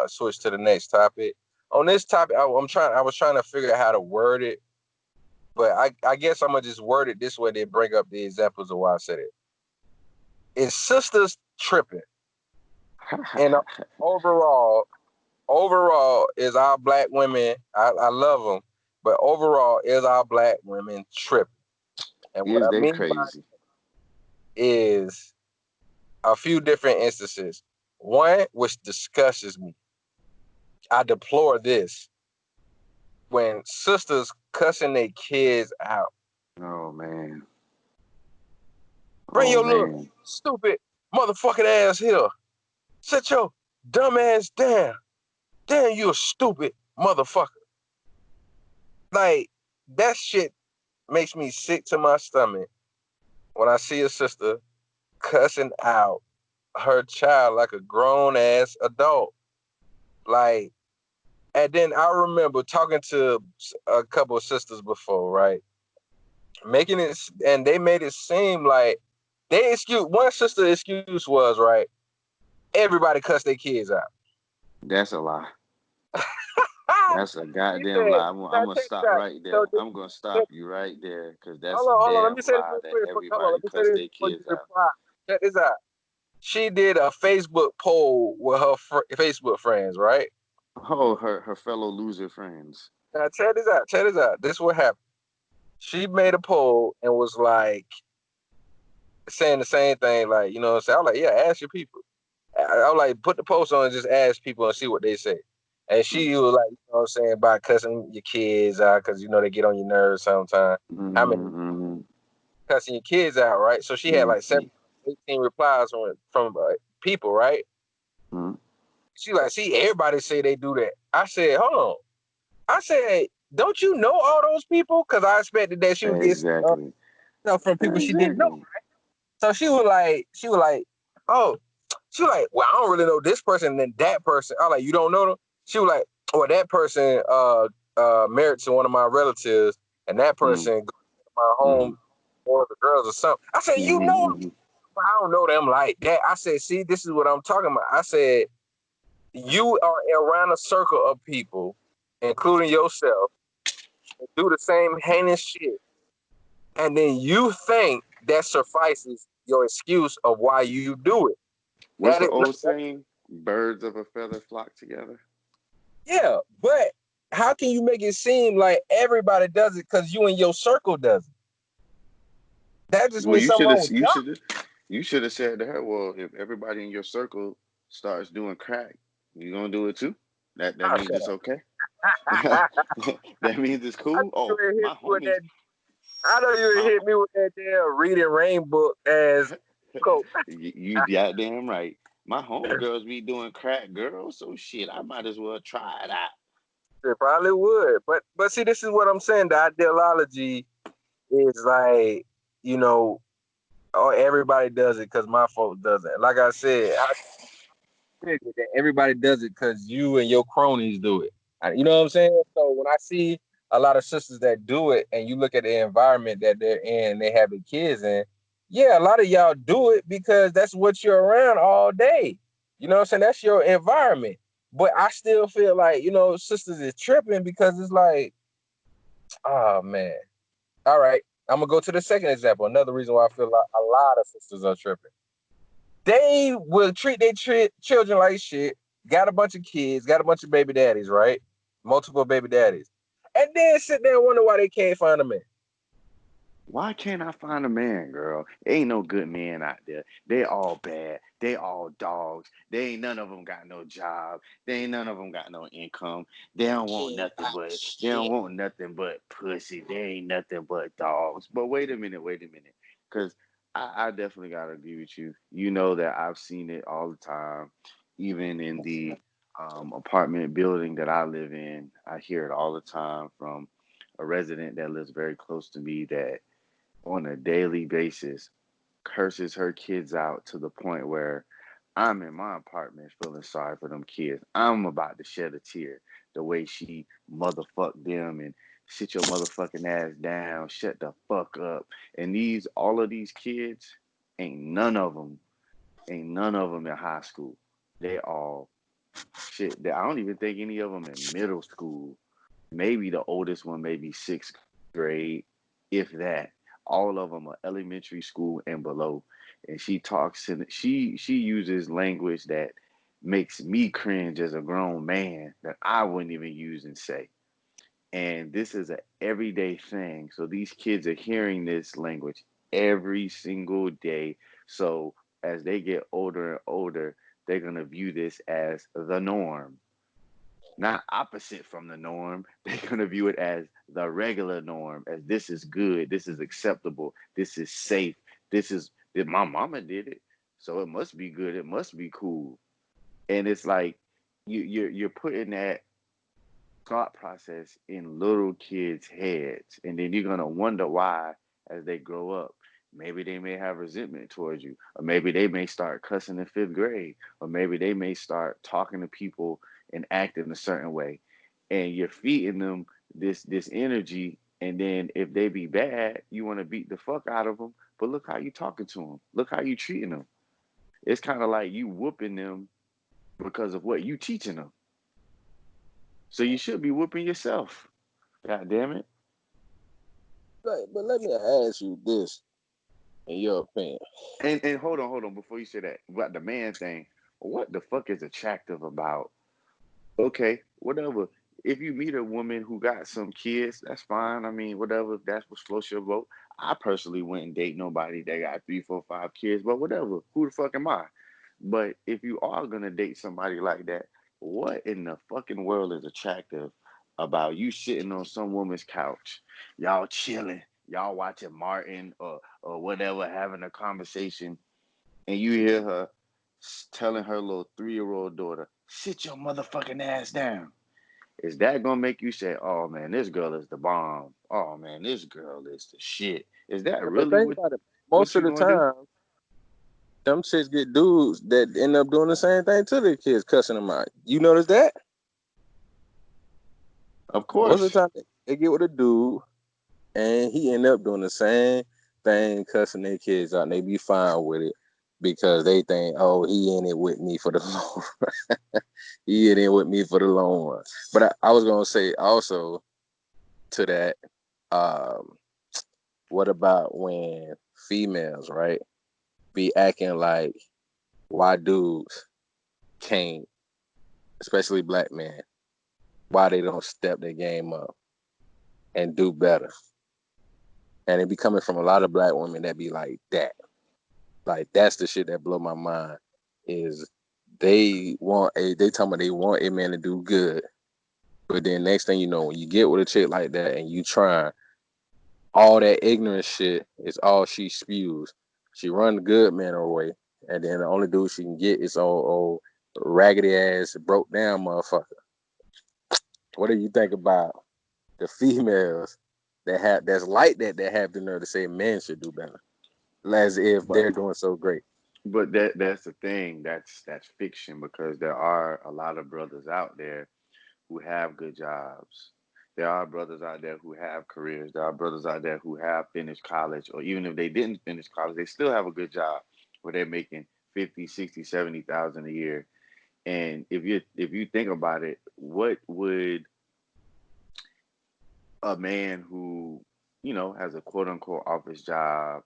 switch to the next topic. On this topic, I was trying to figure out how to word it, but I guess I'm gonna just word it this way to bring up the examples of why I said it. Is sisters tripping? And overall, overall, is our black women? I love them, but overall, is our black women tripping? And what Is I they mean by crazy? is a few different instances. One, which disgusts me. I deplore this when sisters cussing their kids out. Oh man. Bring Oh your little man. stupid motherfucking ass here. Sit your dumb ass down. Damn, you a stupid motherfucker. Like, that shit makes me sick to my stomach when I see a sister cussing out her child like a grown ass adult. Like, and then I remember talking to a couple of sisters before, right? Making it, and they made it seem like one sister excuse was, right, everybody cuss their kids out. That's a lie. That's a She goddamn said, lie. now I'm gonna check stop this out. right there. So I'm gonna stop you right there because that's a hold on. Let me damn say this lie real that quick. Hold on, everybody let me say cuss this their before you kids out. reply. Check this out. She did a Facebook poll with her Facebook friends, right? Oh, her fellow loser friends. Now check this out. Check this out. This is what happened. She made a poll and was like saying the same thing, like, you know what I'm saying? I was like, yeah, ask your people. I was like, put the post on and just ask people and see what they say. And she was like, you know what I'm saying, about cussing your kids out because, they get on your nerves sometimes. How many Mm-hmm. cussing your kids out, right? So she had like Mm-hmm. 7, 18 replies from people, right? Mm-hmm. She like, see, everybody say they do that. I said, hold on. I said, don't you know all those people? Because I expected that she would get Exactly. stuff from people she didn't know. Exactly. So she was like, oh, she was like, well, I don't really know this person and then that person. I was like, you don't know them? She was like, well, that person married to one of my relatives, and that Mm, person goes to my mm, home or the girls or something. I said, you know, mm-hmm, but I don't know them like that. I said, see, this is what I'm talking about. I said, you are around a circle of people, including yourself, that do the same heinous shit, and then you think that suffices your excuse of why you do it. What's That the is not, old saying? Birds of a feather flock together. yeah, but how can you make it seem like everybody does it because you and your circle does it? That just Well, means something wrong with you should have said to her, well, if everybody in your circle starts doing crack, you gonna do it too. That y'all. means Shut it's okay. up. That means it's I cool. know you Oh, ain't hit my me with homies, that. I know you ain't my hit me with that damn reading rain book as coat. you goddamn right. My homegirls be doing crack, girl. So shit, I might as well try it out. It probably would, but see, this is what I'm saying. The ideology is like, you know, oh, everybody does it because my folk doesn't. Like I said, I figured that everybody does it because you and your cronies do it. You know what I'm saying? So when I see a lot of sisters that do it, and you look at the environment that they're in, they have the kids in. Yeah, a lot of y'all do it because that's what you're around all day. You know what I'm saying? That's your environment. But I still feel like, sisters is tripping because it's like, oh man. All right. I'm gonna go to the second example. Another reason why I feel like a lot of sisters are tripping. They will treat their children like shit. Got a bunch of kids, got a bunch of baby daddies, right? Multiple baby daddies, and then sit there and wonder why they can't find a man. Why can't I find a man, girl? Ain't no good men out there. They all bad. They all dogs. They ain't none of them got no job. They ain't none of them got no income. They don't want nothing but Shit. pussy. They ain't nothing but dogs. But wait a minute, because I definitely gotta agree with you. You know that I've seen it all the time, even in the apartment building that I live in. I hear it all the time from a resident that lives very close to me that on a daily basis curses her kids out to the point where I'm in my apartment feeling sorry for them kids. I'm about to shed a tear the way she motherfucked them and sit your motherfucking ass down, shut the fuck up. And all of these kids, ain't none of them, ain't none of them in high school. They all shit. I don't even think any of them in middle school. Maybe the oldest one, maybe sixth grade, if that. All of them are elementary school and below. And she talks and she uses language that makes me cringe as a grown man that I wouldn't even use and say. And this is a everyday thing. So these kids are hearing this language every single day. So as they get older and older, they're gonna view this as the norm, not opposite from the norm. They're going to view it as the regular norm, as this is good, this is acceptable, this is safe, my mama did it, so it must be good, it must be cool. And it's like you're putting that thought process in little kids' heads, and then you're gonna wonder why as they grow up. Maybe they may have resentment towards you, or maybe they may start cussing in fifth grade, or maybe they may start talking to people and acting a certain way, and you're feeding them this energy. And then if they be bad, you want to beat the fuck out of them. But look how you talking to them. Look how you treating them. It's kind of like you whooping them because of what you teaching them. So you should be whooping yourself. God damn it. But let me ask you this, in your opinion. And hold on before you say that about the man thing. What the fuck is attractive about? Okay, whatever. If you meet a woman who got some kids, that's fine. I mean, whatever. If that's what floats your boat. I personally wouldn't date nobody that got three, four, five kids. But whatever. Who the fuck am I? But if you are gonna date somebody like that, what in the fucking world is attractive about you sitting on some woman's couch, y'all chilling, y'all watching Martin or whatever, having a conversation, and you hear her telling her little 3-year-old daughter, "Sit your motherfucking ass down." Is that gonna make you say, "Oh man, this girl is the bomb. Oh man, this girl is the shit"? Is that But really think about it. Most what of you the gonna do? time, them chicks get dudes that end up doing the same thing to their kids, cussing them out. You notice that? Of Most of course, the time, they get with a dude, and he end up doing the same thing, cussing their kids out, and they be fine with it because they think, oh, he in it with me for the long run. He in it with me for the long run. But I was gonna say also to that, um, what about when females, right, be acting like why dudes can't, especially black men, why they don't step their game up and do better? And it be coming from a lot of black women that be like that. Like that's the shit that blow my mind is they tell me they want a man to do good, but then next thing you know, when you get with a chick like that and you try all that ignorant shit is all she spews. She run the good man her way, and then the only dude she can get is old raggedy ass broke down motherfucker. What do you think about the females that's like that have the nerve to say men should do better, as if but they're doing so great? that's the thing. That's fiction because there are a lot of brothers out there who have good jobs. There are brothers out there who have careers. There are brothers out there who have finished college, or even if they didn't finish college, they still have a good job where they're making 50, 60, 70,000 a year. And if you think about it, what would a man who, has a quote unquote office job,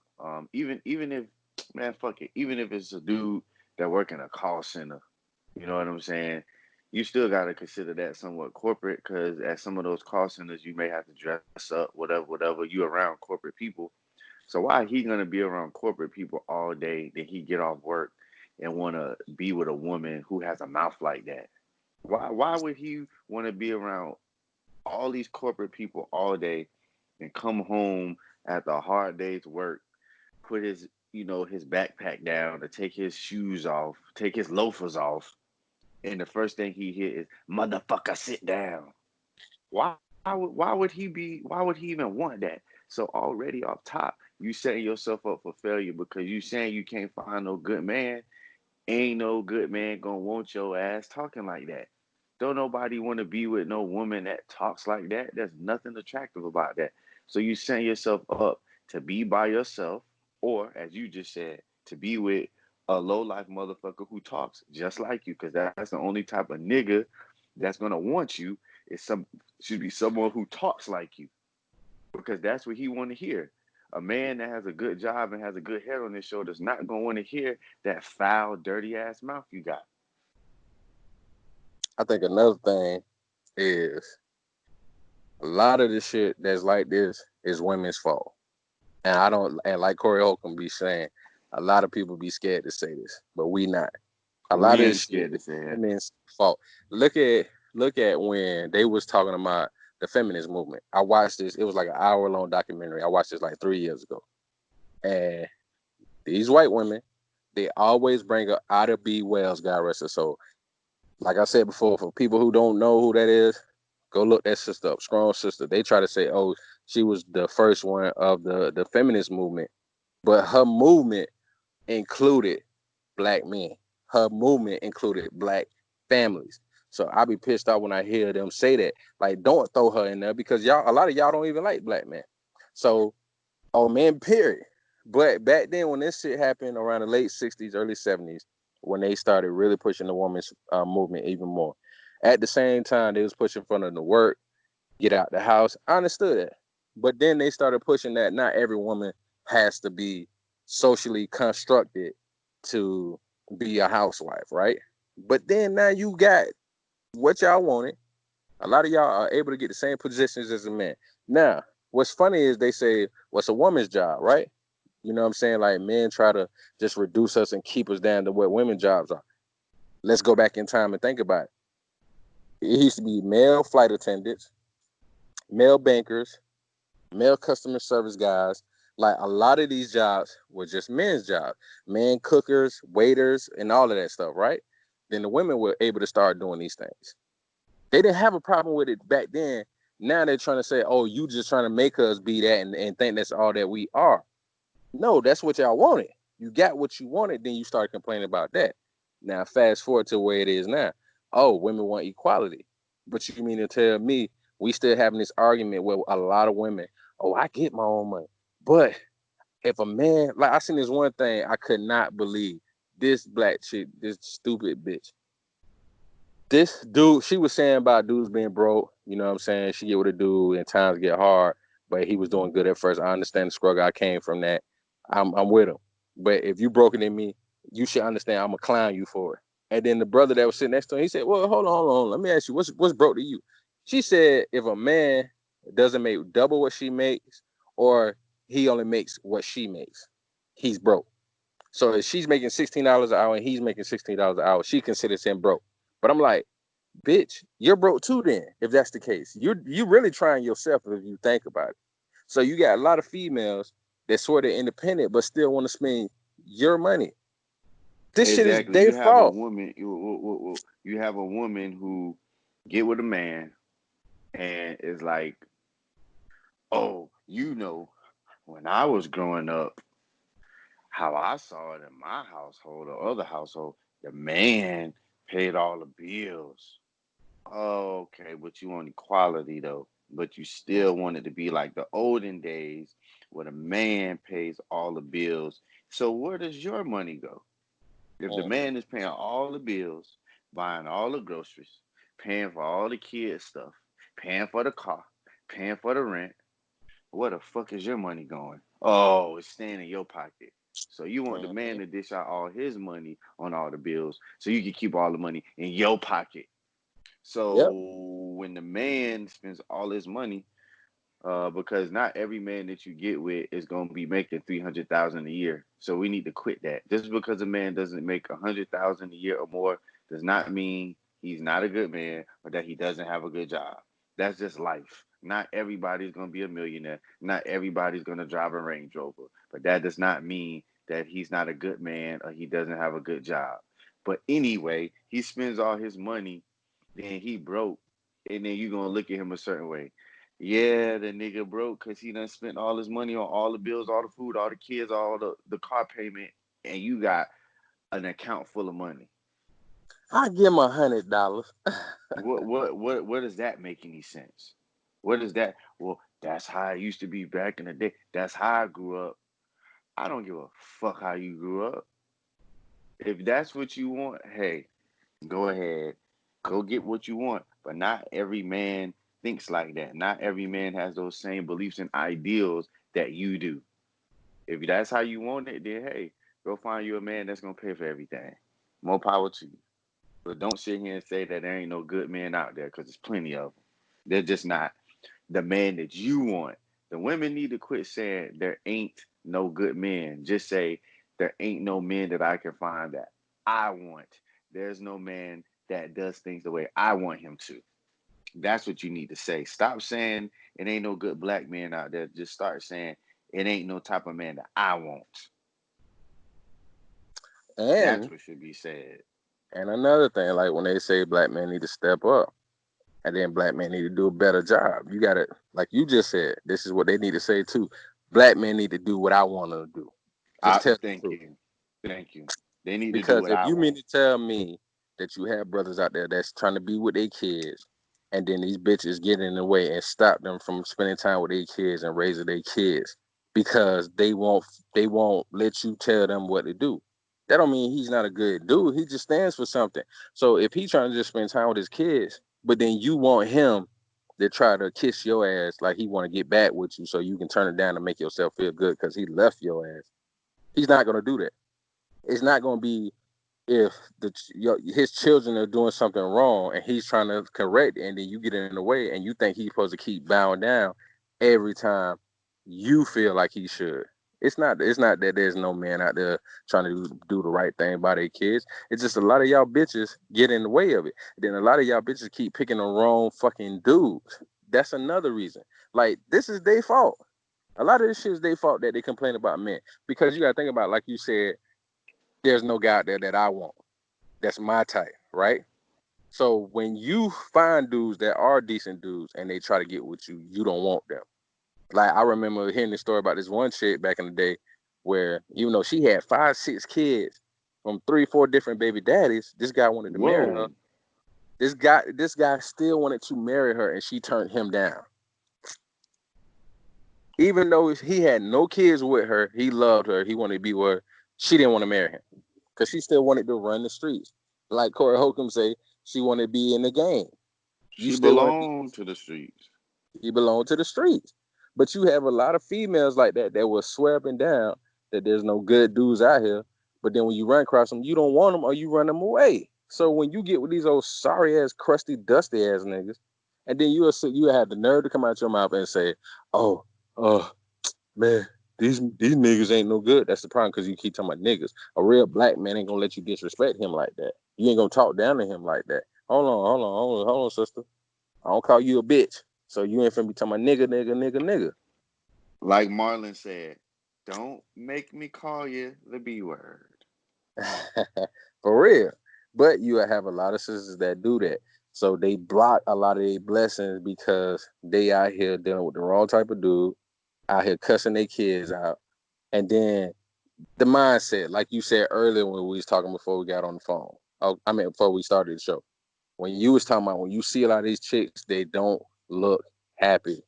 even if, man, fuck it, even if it's a dude that work in a call center, you know what I'm saying? You still got to consider that somewhat corporate because at some of those call centers, you may have to dress up, whatever, whatever. You around corporate people. So why he gonna be around corporate people all day? Then he get off work and want to be with a woman who has a mouth like that? Why would he want to be around all these corporate people all day and come home after a hard day's work, put his backpack down to take his shoes off, take his loafers off, and the first thing he hear is "motherfucker, sit down." Why would he even want that? So already off top, you setting yourself up for failure because you saying you can't find no good man. Ain't no good man gonna want your ass talking like that. Don't nobody want to be with no woman that talks like that. There's nothing attractive about that. So you set yourself up to be by yourself, or as you just said, to be with a low life motherfucker who talks just like you, because that's the only type of nigga that's gonna want you. Is some should be someone who talks like you, because that's what he want to hear. A man that has a good job and has a good head on his shoulders not gonna want to hear that foul, dirty ass mouth you got. I think another thing is a lot of the shit that's like this is women's fault. And I don't, and like Corey Holcomb be saying, a lot of people be scared to say this, but we not. A lot We of ain't this shit scared to is say it. women's fault. Look at when they was talking about the feminist movement. I watched this. It was like an hour-long documentary. I watched this like 3 years ago. And these white women, they always bring up Ida B. Wells, God rest her soul. Like I said before, for people who don't know who that is, go look that sister up. Strong sister. They try to say, oh, she was the first one of the feminist movement, but her movement included black men. Her movement included black families. So I be pissed off when I hear them say that. Like, don't throw her in there because a lot of y'all don't even like black men. So, oh man, period. But back then, when this shit happened around the late '60s, early '70s, when they started really pushing the women's movement even more, at the same time they was pushing for them to work, get out the house. I understood it, but then they started pushing that not every woman has to be socially constructed to be a housewife, right? But then now you got what y'all wanted. A lot of y'all are able to get the same positions as a man. Now, what's funny is they say, what's a woman's job, right? You know what I'm saying? Like men try to just reduce us and keep us down to what women's jobs are. Let's go back in time and think about it. It used to be male flight attendants, male bankers, male customer service guys. Like a lot of these jobs were just men's jobs, men cookers, waiters, and all of that stuff, right? Then the women were able to start doing these things. They didn't have a problem with it back then. Now they're trying to say, oh, you just trying to make us be that and think that's all that we are. No, that's what y'all wanted. You got what you wanted, then you start complaining about that. Now, fast forward to where it is now. Oh, women want equality. But you mean to tell me we still having this argument where a lot of women, oh, I get my own money. But if a man, like I seen this one thing, I could not believe this black chick, this stupid bitch. This dude, she was saying about dudes being broke. You know what I'm saying? She get what a dude and times get hard, but he was doing good at first. I understand the struggle. I came from that. I'm with him. But if you broken in me, you should understand I'm gonna clown you for it. And then the brother that was sitting next to him, he said, well, hold on. Let me ask you, what's broke to you? She said, if a man doesn't make double what she makes, or he only makes what she makes, he's broke. So if she's making $16 an hour and he's making $16 an hour, she considers him broke. But I'm like, bitch, you're broke too then, if that's the case. You really trying yourself if you think about it. So you got a lot of females that sort of independent but still want to spend your money. This shit is Exactly. their You have a fault. woman. You have a woman who get with a man and is like, oh, when I was growing up, how I saw it in my household or other household, the man paid all the bills. Oh, okay, but you want equality though. But you still want it to be like the olden days where the man pays all the bills. So where does your money go? If the Mhm. man is paying all the bills, buying all the groceries, paying for all the kids stuff, paying for the car, paying for the rent, where the fuck is your money going? Oh, it's staying in your pocket. So you want the man Mhm. to dish out all his money on all the bills so you can keep all the money in your pocket. Yep. So when the man spends all his money, because not every man that you get with is going to be making 300,000 a year. So we need to quit that. Just because a man doesn't make 100,000 a year or more does not mean he's not a good man or that he doesn't have a good job. That's just life. Not everybody's going to be a millionaire. Not everybody's going to drive a Range Rover. But that does not mean that he's not a good man or he doesn't have a good job. But anyway, he spends all his money, then he broke, and then you're going to look at him a certain way. Yeah, the nigga broke because he done spent all his money on all the bills, all the food, all the kids, all the car payment, and you got an account full of money. I give him $100. What does that make any sense? What is that? Well, that's how it used to be back in the day. That's how I grew up. I don't give a fuck how you grew up. If that's what you want, hey, go ahead. Go get what you want. But not every man thinks like that. Not every man has those same beliefs and ideals that you do. If that's how you want it, then hey, go find you a man that's gonna pay for everything. More power to you. But don't sit here and say that there ain't no good men out there, because there's plenty of them. They're just not the man that you want. The women need to quit saying there ain't no good men. Just say there ain't no men that I can find that I want. There's no man that does things the way I want him to. That's what you need to say. Stop saying it ain't no good black men out there. Just start saying it ain't no type of man that I want. That's And what should be said. another thing, like when they say black men need to step up, and then black men need to do a better job. You gotta, like you just said, this is what they need to say too. Black men need to do what I want them to do. Just I tell the thank truth. you. Thank you. They need to do Because what if I you mean want. to tell me that you have brothers out there that's trying to be with their kids, and then these bitches get in the way and stop them from spending time with their kids and raising their kids because they won't let you tell them what to do. That don't mean he's not a good dude. He just stands for something. So if he trying to just spend time with his kids, but then you want him to try to kiss your ass like he want to get back with you so you can turn it down and make yourself feel good because he left your ass. He's not gonna do that. It's not gonna be if his children are doing something wrong and he's trying to correct it, and then you get in the way and you think he's supposed to keep bowing down every time you feel like he should. It's not that there's no man out there trying to do the right thing by their kids. It's just a lot of y'all bitches get in the way of it. Then a lot of y'all bitches keep picking the wrong fucking dudes. That's another reason. Like, this is their fault. A lot of this shit is their fault that they complain about men. Because you gotta think about, like you said, there's no guy out there that I want. That's my type, right? So when you find dudes that are decent dudes and they try to get with you, you don't want them. Like I remember hearing the story about this one chick back in the day where even though she had 5, 6 kids from 3, 4 different baby daddies, this guy wanted to marry her. Whoa. This guy still wanted to marry her and she turned him down. Even though he had no kids with her, he loved her, he wanted to be with her. She didn't want to marry him because she still wanted to run the streets. Like Corey Holcomb say, she wanted to be in the game. You She still want to be. belonged to the streets. He belong to the streets. But you have a lot of females like that will swear up and down that there's no good dudes out here. But then when you run across them, you don't want them or you run them away. So when you get with these old sorry ass, crusty, dusty ass niggas, and then you have the nerve to come out your mouth and say, "Oh, oh man, these niggas ain't no good." That's the problem because you keep talking about niggas. A real black man ain't gonna let you disrespect him like that. You ain't gonna talk down to him like that. Hold on, sister. I don't call you a bitch. So you ain't finna be talking about nigga. Like Marlon said, don't make me call you the B word. For real. But you have a lot of sisters that do that. So they block a lot of their blessings because they out here dealing with the wrong type of dude, out here cussing their kids out. And then the mindset, like you said earlier when we was talking before we got on the phone. Oh, I mean before we started the show. When you was talking about when you see a lot of these chicks, they don't look happy.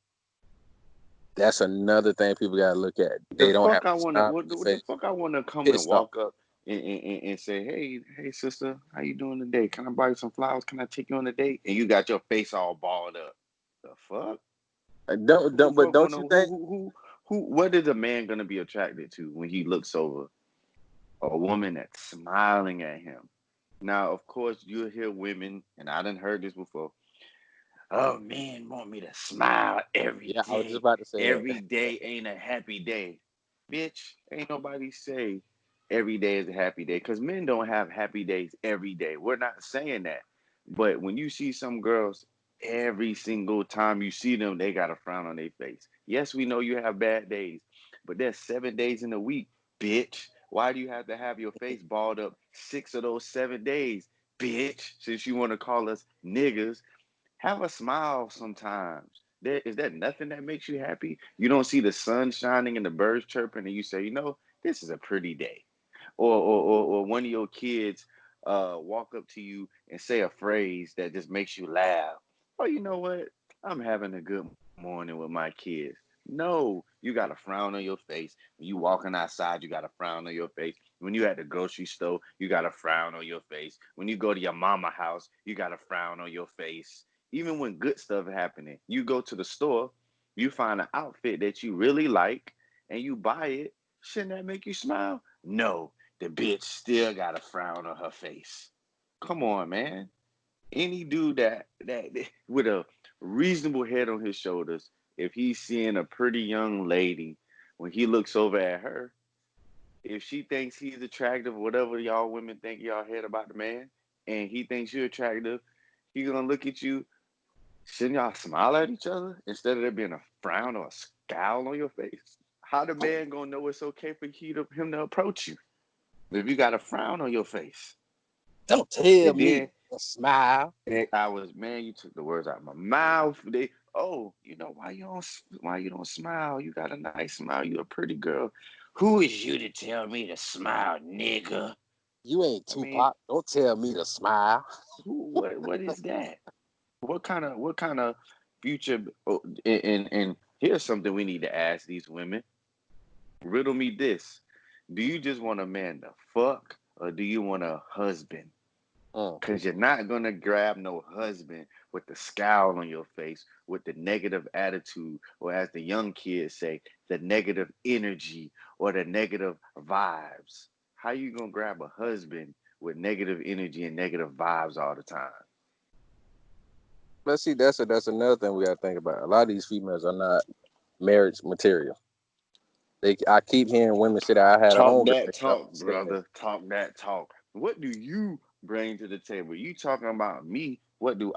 That's another thing people gotta look at. The They don't have fuck I a wanna smile on what their the face. fuck I wanna come and Pissed off. walk up and say, hey sister, how you doing today? Can I buy you some flowers? Can I take you on a date? And you got your face all balled up. The fuck? Don't Who the don't but fuck don't wanna you think? who what is a man gonna be attracted to when he looks over a woman that's smiling at him? Now, of course, you'll hear women, and I done heard this before. Oh, men want me to smile every Yeah, I was just day. about to say that. Every day ain't a happy day. Bitch, ain't nobody say every day is a happy day because men don't have happy days every day. We're not saying that. But when you see some girls, every single time you see them, they got a frown on their face. Yes, we know you have bad days, but there's 7 days in a week, bitch. Why do you have to have your face balled up 6 of those 7 days, bitch? Since you want to call us niggas, have a smile sometimes. Is that nothing that makes you happy? You don't see the sun shining and the birds chirping, and you say, this is a pretty day. Or one of your kids walk up to you and say a phrase that just makes you laugh. Oh, you know what? I'm having a good morning with my kids. No, you got a frown on your face. When you walking outside, you got a frown on your face. When you at the grocery store, you got a frown on your face. When you go to your mama house, you got a frown on your face. Even when good stuff happening, you go to the store, you find an outfit that you really like, and you buy it. Shouldn't that make you smile? No, the bitch still got a frown on her face. Come on, man. Any dude that with a reasonable head on his shoulders, if he's seeing a pretty young lady, when he looks over at her, if she thinks he's attractive, whatever y'all women think y'all head about the man, and he thinks you're attractive, he gonna look at you. Shouldn't y'all smile at each other instead of there being a frown or a scowl on your face? How the man gonna know it's okay for him to approach you if you got a frown on your face? Don't tell And me then to smile. I was, man, you took the words out of my mouth. Why you don't smile? You got a nice smile. You a pretty girl. Who is you to tell me to smile, nigga? You ain't I mean, Tupac. Don't tell me to smile. what is that? What kind of future? Oh, and here's something we need to ask these women. Riddle me this: do you just want a man to fuck, or do you want a husband? Mm. Because you're not going to grab no husband with the scowl on your face, with the negative attitude, or as the young kids say, the negative energy or the negative vibes. How you going to grab a husband with negative energy and negative vibes all the time? Let's see. That's another thing we gotta think about. A lot of these females are not marriage material. I keep hearing women say that I had a Talk homegirl that that got talk, say that. brother. Talk that talk. What do you bring to the table? You talking about me? What do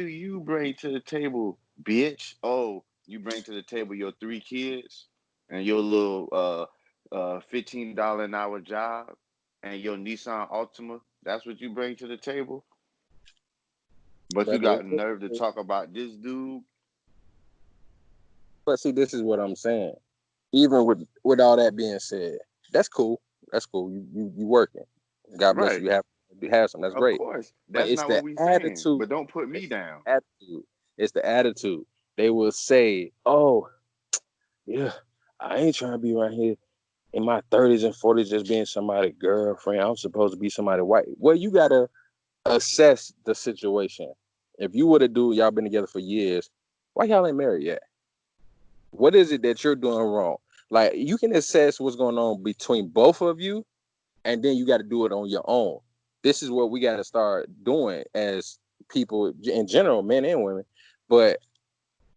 you bring to the table, bitch? Oh, you bring to the table your 3 kids and your little $15 an hour job and your Nissan Altima. That's what you bring to the table. But you But got the nerve to talk about this dude. but see, this is what I'm saying. Even with all that being said, that's cool. That's cool. You working. God bless Right. you. Have some. That's Of great. course. But That's it's not what the we saying. attitude. But don't put me It's down. the attitude. It's the attitude. They will say, "Oh, yeah, I ain't trying to be right here in my 30s and 40s just being somebody's girlfriend. I'm supposed to be somebody white." Well, you gotta assess the situation. If you would have do y'all been together for years, why y'all ain't married yet? What is it that you're doing wrong? Like you can assess what's going on between both of you, and then you got to do it on your own. This is what we got to start doing as people in general, men and women. But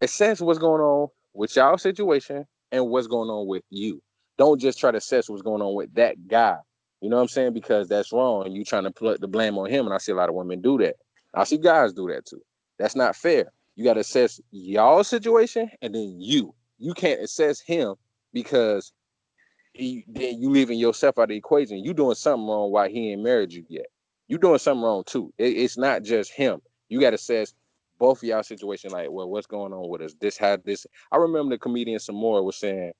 assess what's going on with y'all situation and what's going on with you. Don't just try to assess what's going on with that guy. You know what I'm saying? Because that's wrong. You trying to put the blame on him, and I see a lot of women do that. I see guys do that too. That's not fair. You got to assess y'all situation, and then you can't assess him because then you leaving yourself out of the equation. You doing something wrong why he ain't married you yet. You doing something wrong too. It's not just him. You got to assess both of y'all situation. Like, well, what's going on with us? This had this. I remember the comedian Samora was saying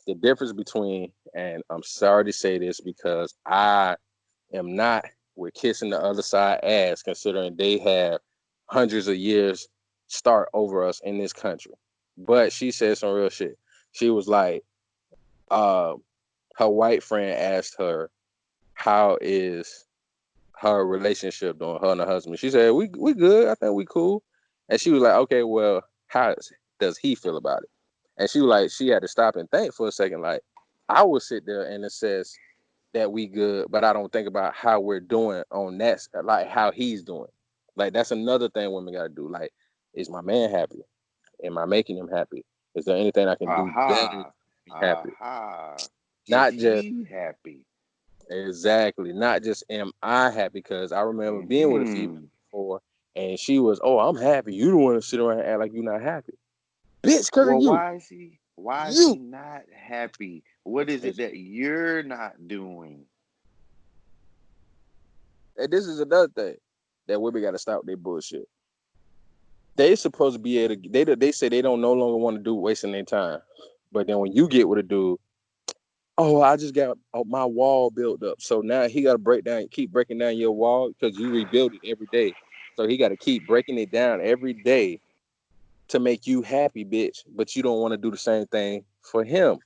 the difference between, and I'm sorry to say this because I am not with kissing the other side ass, considering they have hundreds of years start over us in this country. But she said some real shit. She was like, uh, her white friend asked her, "How is her relationship doing, her and her husband?" She said, "We good. I think we cool." And she was like, "Okay, well, how does he feel about it?" And she was like, she had to stop and think for a second. Like, I would sit there and assess that we good, but I don't think about how we're doing on that, like how he's doing. Like that's another thing women got to do. Like, is my man happy? Am I making him happy? Is there anything I can do better to Aha. be happy? Aha. Is Not just he happy? exactly. Not just am I happy, because I remember being with a female Hmm. before and she was, oh, I'm happy. You don't want to sit around and act like you're not happy. Bitch, because of Well, you. why is he? Why is You. he not happy? What is it It's, that you're not doing? and this is another thing that women got to stop their bullshit. They supposed to be able to, they say they don't no longer want to do wasting their time. But then when you get with a dude, oh, I just got my wall built up. So now he got to keep breaking down your wall because you rebuild it every day. So he got to keep breaking it down every day to make you happy, bitch. But you don't want to do the same thing for him.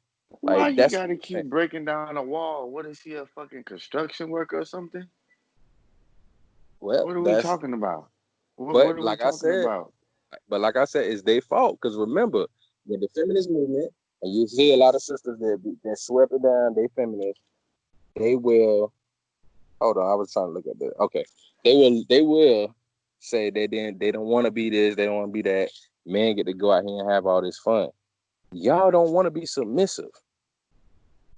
Why Like you that's gotta keep breaking down a wall? What is he, a fucking construction worker or something? well, What are we that's talking about? What but are we like I talking said, about? it's their fault. Because remember, with the feminist movement, and you see a lot of sisters that swept it down, they feminists, they will. Hold on, I was trying to look at that. Okay, they will say they don't want to be this, they don't want to be that. Men get to go out here and have all this fun. Y'all don't want to be submissive.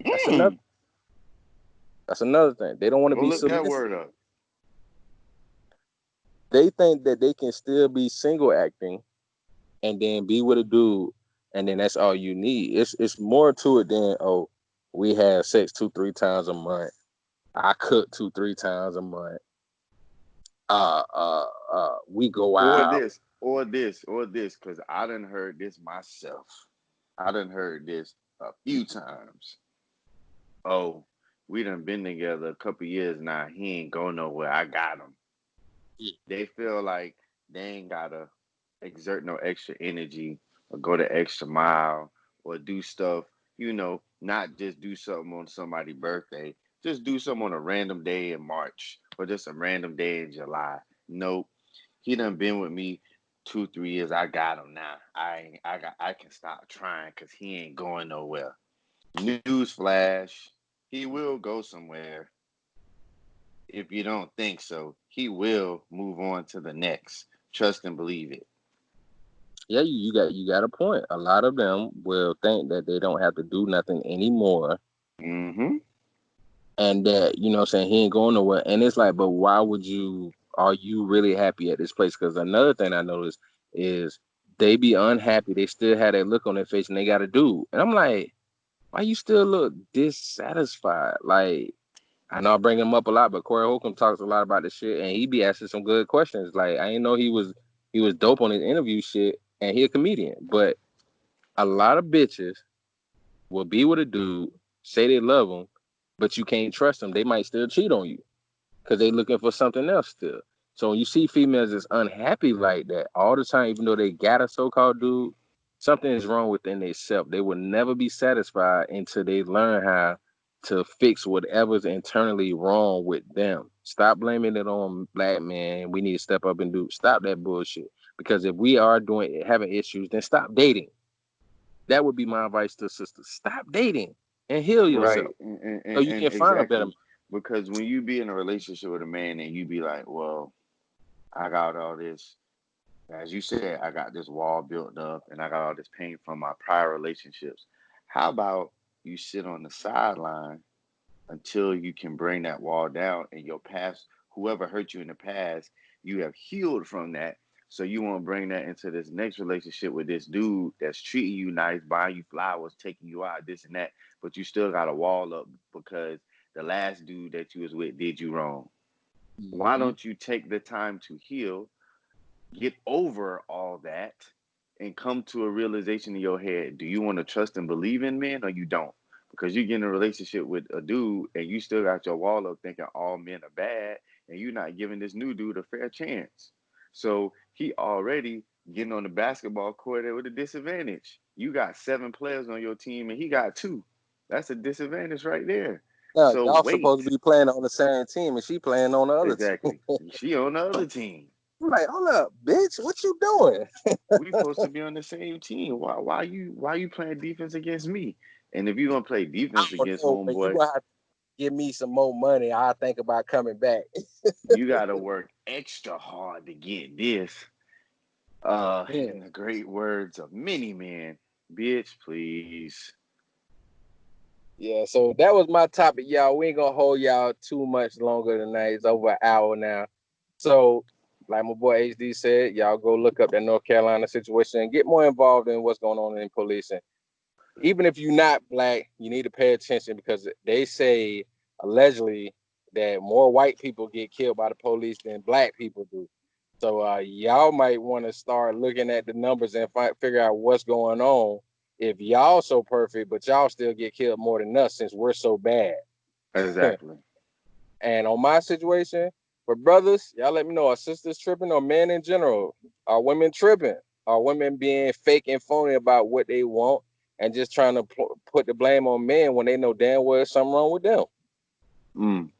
That's another. Mm. That's another thing. They don't want to Go be look that submissive. word up. They think that they can still be single acting and then be with a dude, and then that's all you need. It's more to it than, oh, we have sex 2-3 times a month. I cook 2-3 times a month. We go Or out. this, or this, or this, because I done heard this myself. I done heard this a few times. Oh, we done been together a couple years now. He ain't go nowhere. I got him. They feel like they ain't gotta exert no extra energy or go the extra mile or do stuff, not just do something on somebody's birthday, just do something on a random day in March or just a random day in July. Nope. He done been with me 2, 3 years. I got him now. I can stop trying because he ain't going nowhere. News flash. He will go somewhere. If you don't think so, he will move on to the next. Trust and believe it. Yeah, you got a point. A lot of them will think that they don't have to do nothing anymore, Mm-hmm. and that, you know what I'm saying, he ain't going nowhere. And it's like, but why would you? Are you really happy at this place? Because another thing I noticed is they be unhappy. They still have that look on their face, and they got to do. And I'm like, why you still look dissatisfied? Like, I know I bring him up a lot, but Corey Holcomb talks a lot about this shit, and he be asking some good questions. Like I didn't know he was dope on his interview shit, and he a comedian. But a lot of bitches will be with a dude, say they love him, but you can't trust them. They might still cheat on you because they looking for something else still. So when you see females that's unhappy like that all the time, even though they got a so-called dude, something is wrong within themselves. They will never be satisfied until they learn how to fix whatever's internally wrong with them. Stop blaming it on black men. We need to step up and stop that bullshit. Because if we are having issues, then stop dating. That would be my advice to sisters. Stop dating and heal Right, yourself so you and can find a better man. exactly, because when you be in a relationship with a man and you be like, well, I got all this, as you said, I got this wall built up and I got all this pain from my prior relationships. How about you sit on the sideline until you can bring that wall down and your past, whoever hurt you in the past, you have healed from that. So you won't bring that into this next relationship with this dude that's treating you nice, buying you flowers, taking you out, this and that, but you still got a wall up because the last dude that you was with did you wrong. Why Mm-hmm. don't you take the time to heal, get over all that, and come to a realization in your head? Do you want to trust and believe in men or you don't? Because you get in a relationship with a dude and you still got your wall up thinking all men are bad, and you're not giving this new dude a fair chance. So he already getting on the basketball court with a disadvantage. You got 7 players on your team and he got 2. That's a disadvantage right there. Yeah, So y'all supposed to wait. be playing on the same team, and she playing on the other team. Exactly. She on the other team. I'm like, hold up, bitch, what you doing? We supposed to be on the same team. Why you playing defense against me? And if you're gonna play I defense don't against know, but you homeboy, gonna have to give me some more money. I think about coming back. you gotta work extra hard to get this. In the great words of many men, bitch, please. Yeah, so that was my topic, y'all. We ain't gonna hold y'all too much longer tonight. It's over an hour now. So, like my boy HD said, y'all go look up that North Carolina situation and get more involved in what's going on in policing. Even if you're not black, you need to pay attention because they say allegedly that more white people get killed by the police than black people do. So y'all might want to start looking at the numbers and figure out what's going on. If y'all so perfect, but y'all still get killed more than us since we're so bad. Exactly. And on my situation, for brothers, y'all let me know, are sisters tripping or men in general? Are women tripping? Are women being fake and phony about what they want and just trying to put the blame on men when they know damn well there's something wrong with them? Mm.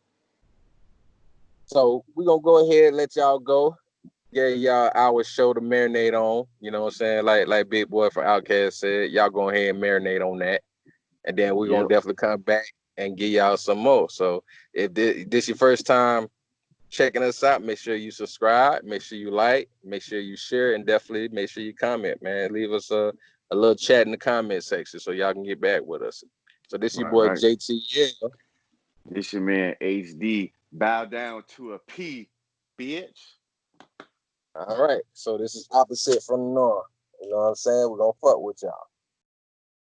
So we're going to go ahead and let y'all go. Get y'all our show to marinate on. You know what I'm saying? Like Big Boy from Outkast said, y'all go ahead and marinate on that. And then we're going Yep. to definitely come back and give y'all some more. So if this your first time checking us out, make sure you subscribe, make sure you like, make sure you share, and definitely make sure you comment, man. Leave us a little chat in the comment section so y'all can get back with us. So this your Right, boy right. JT. This your man HD. Bow down to a P, bitch. All right. So this is opposite from the norm. You know what I'm saying? We're gonna fuck with y'all.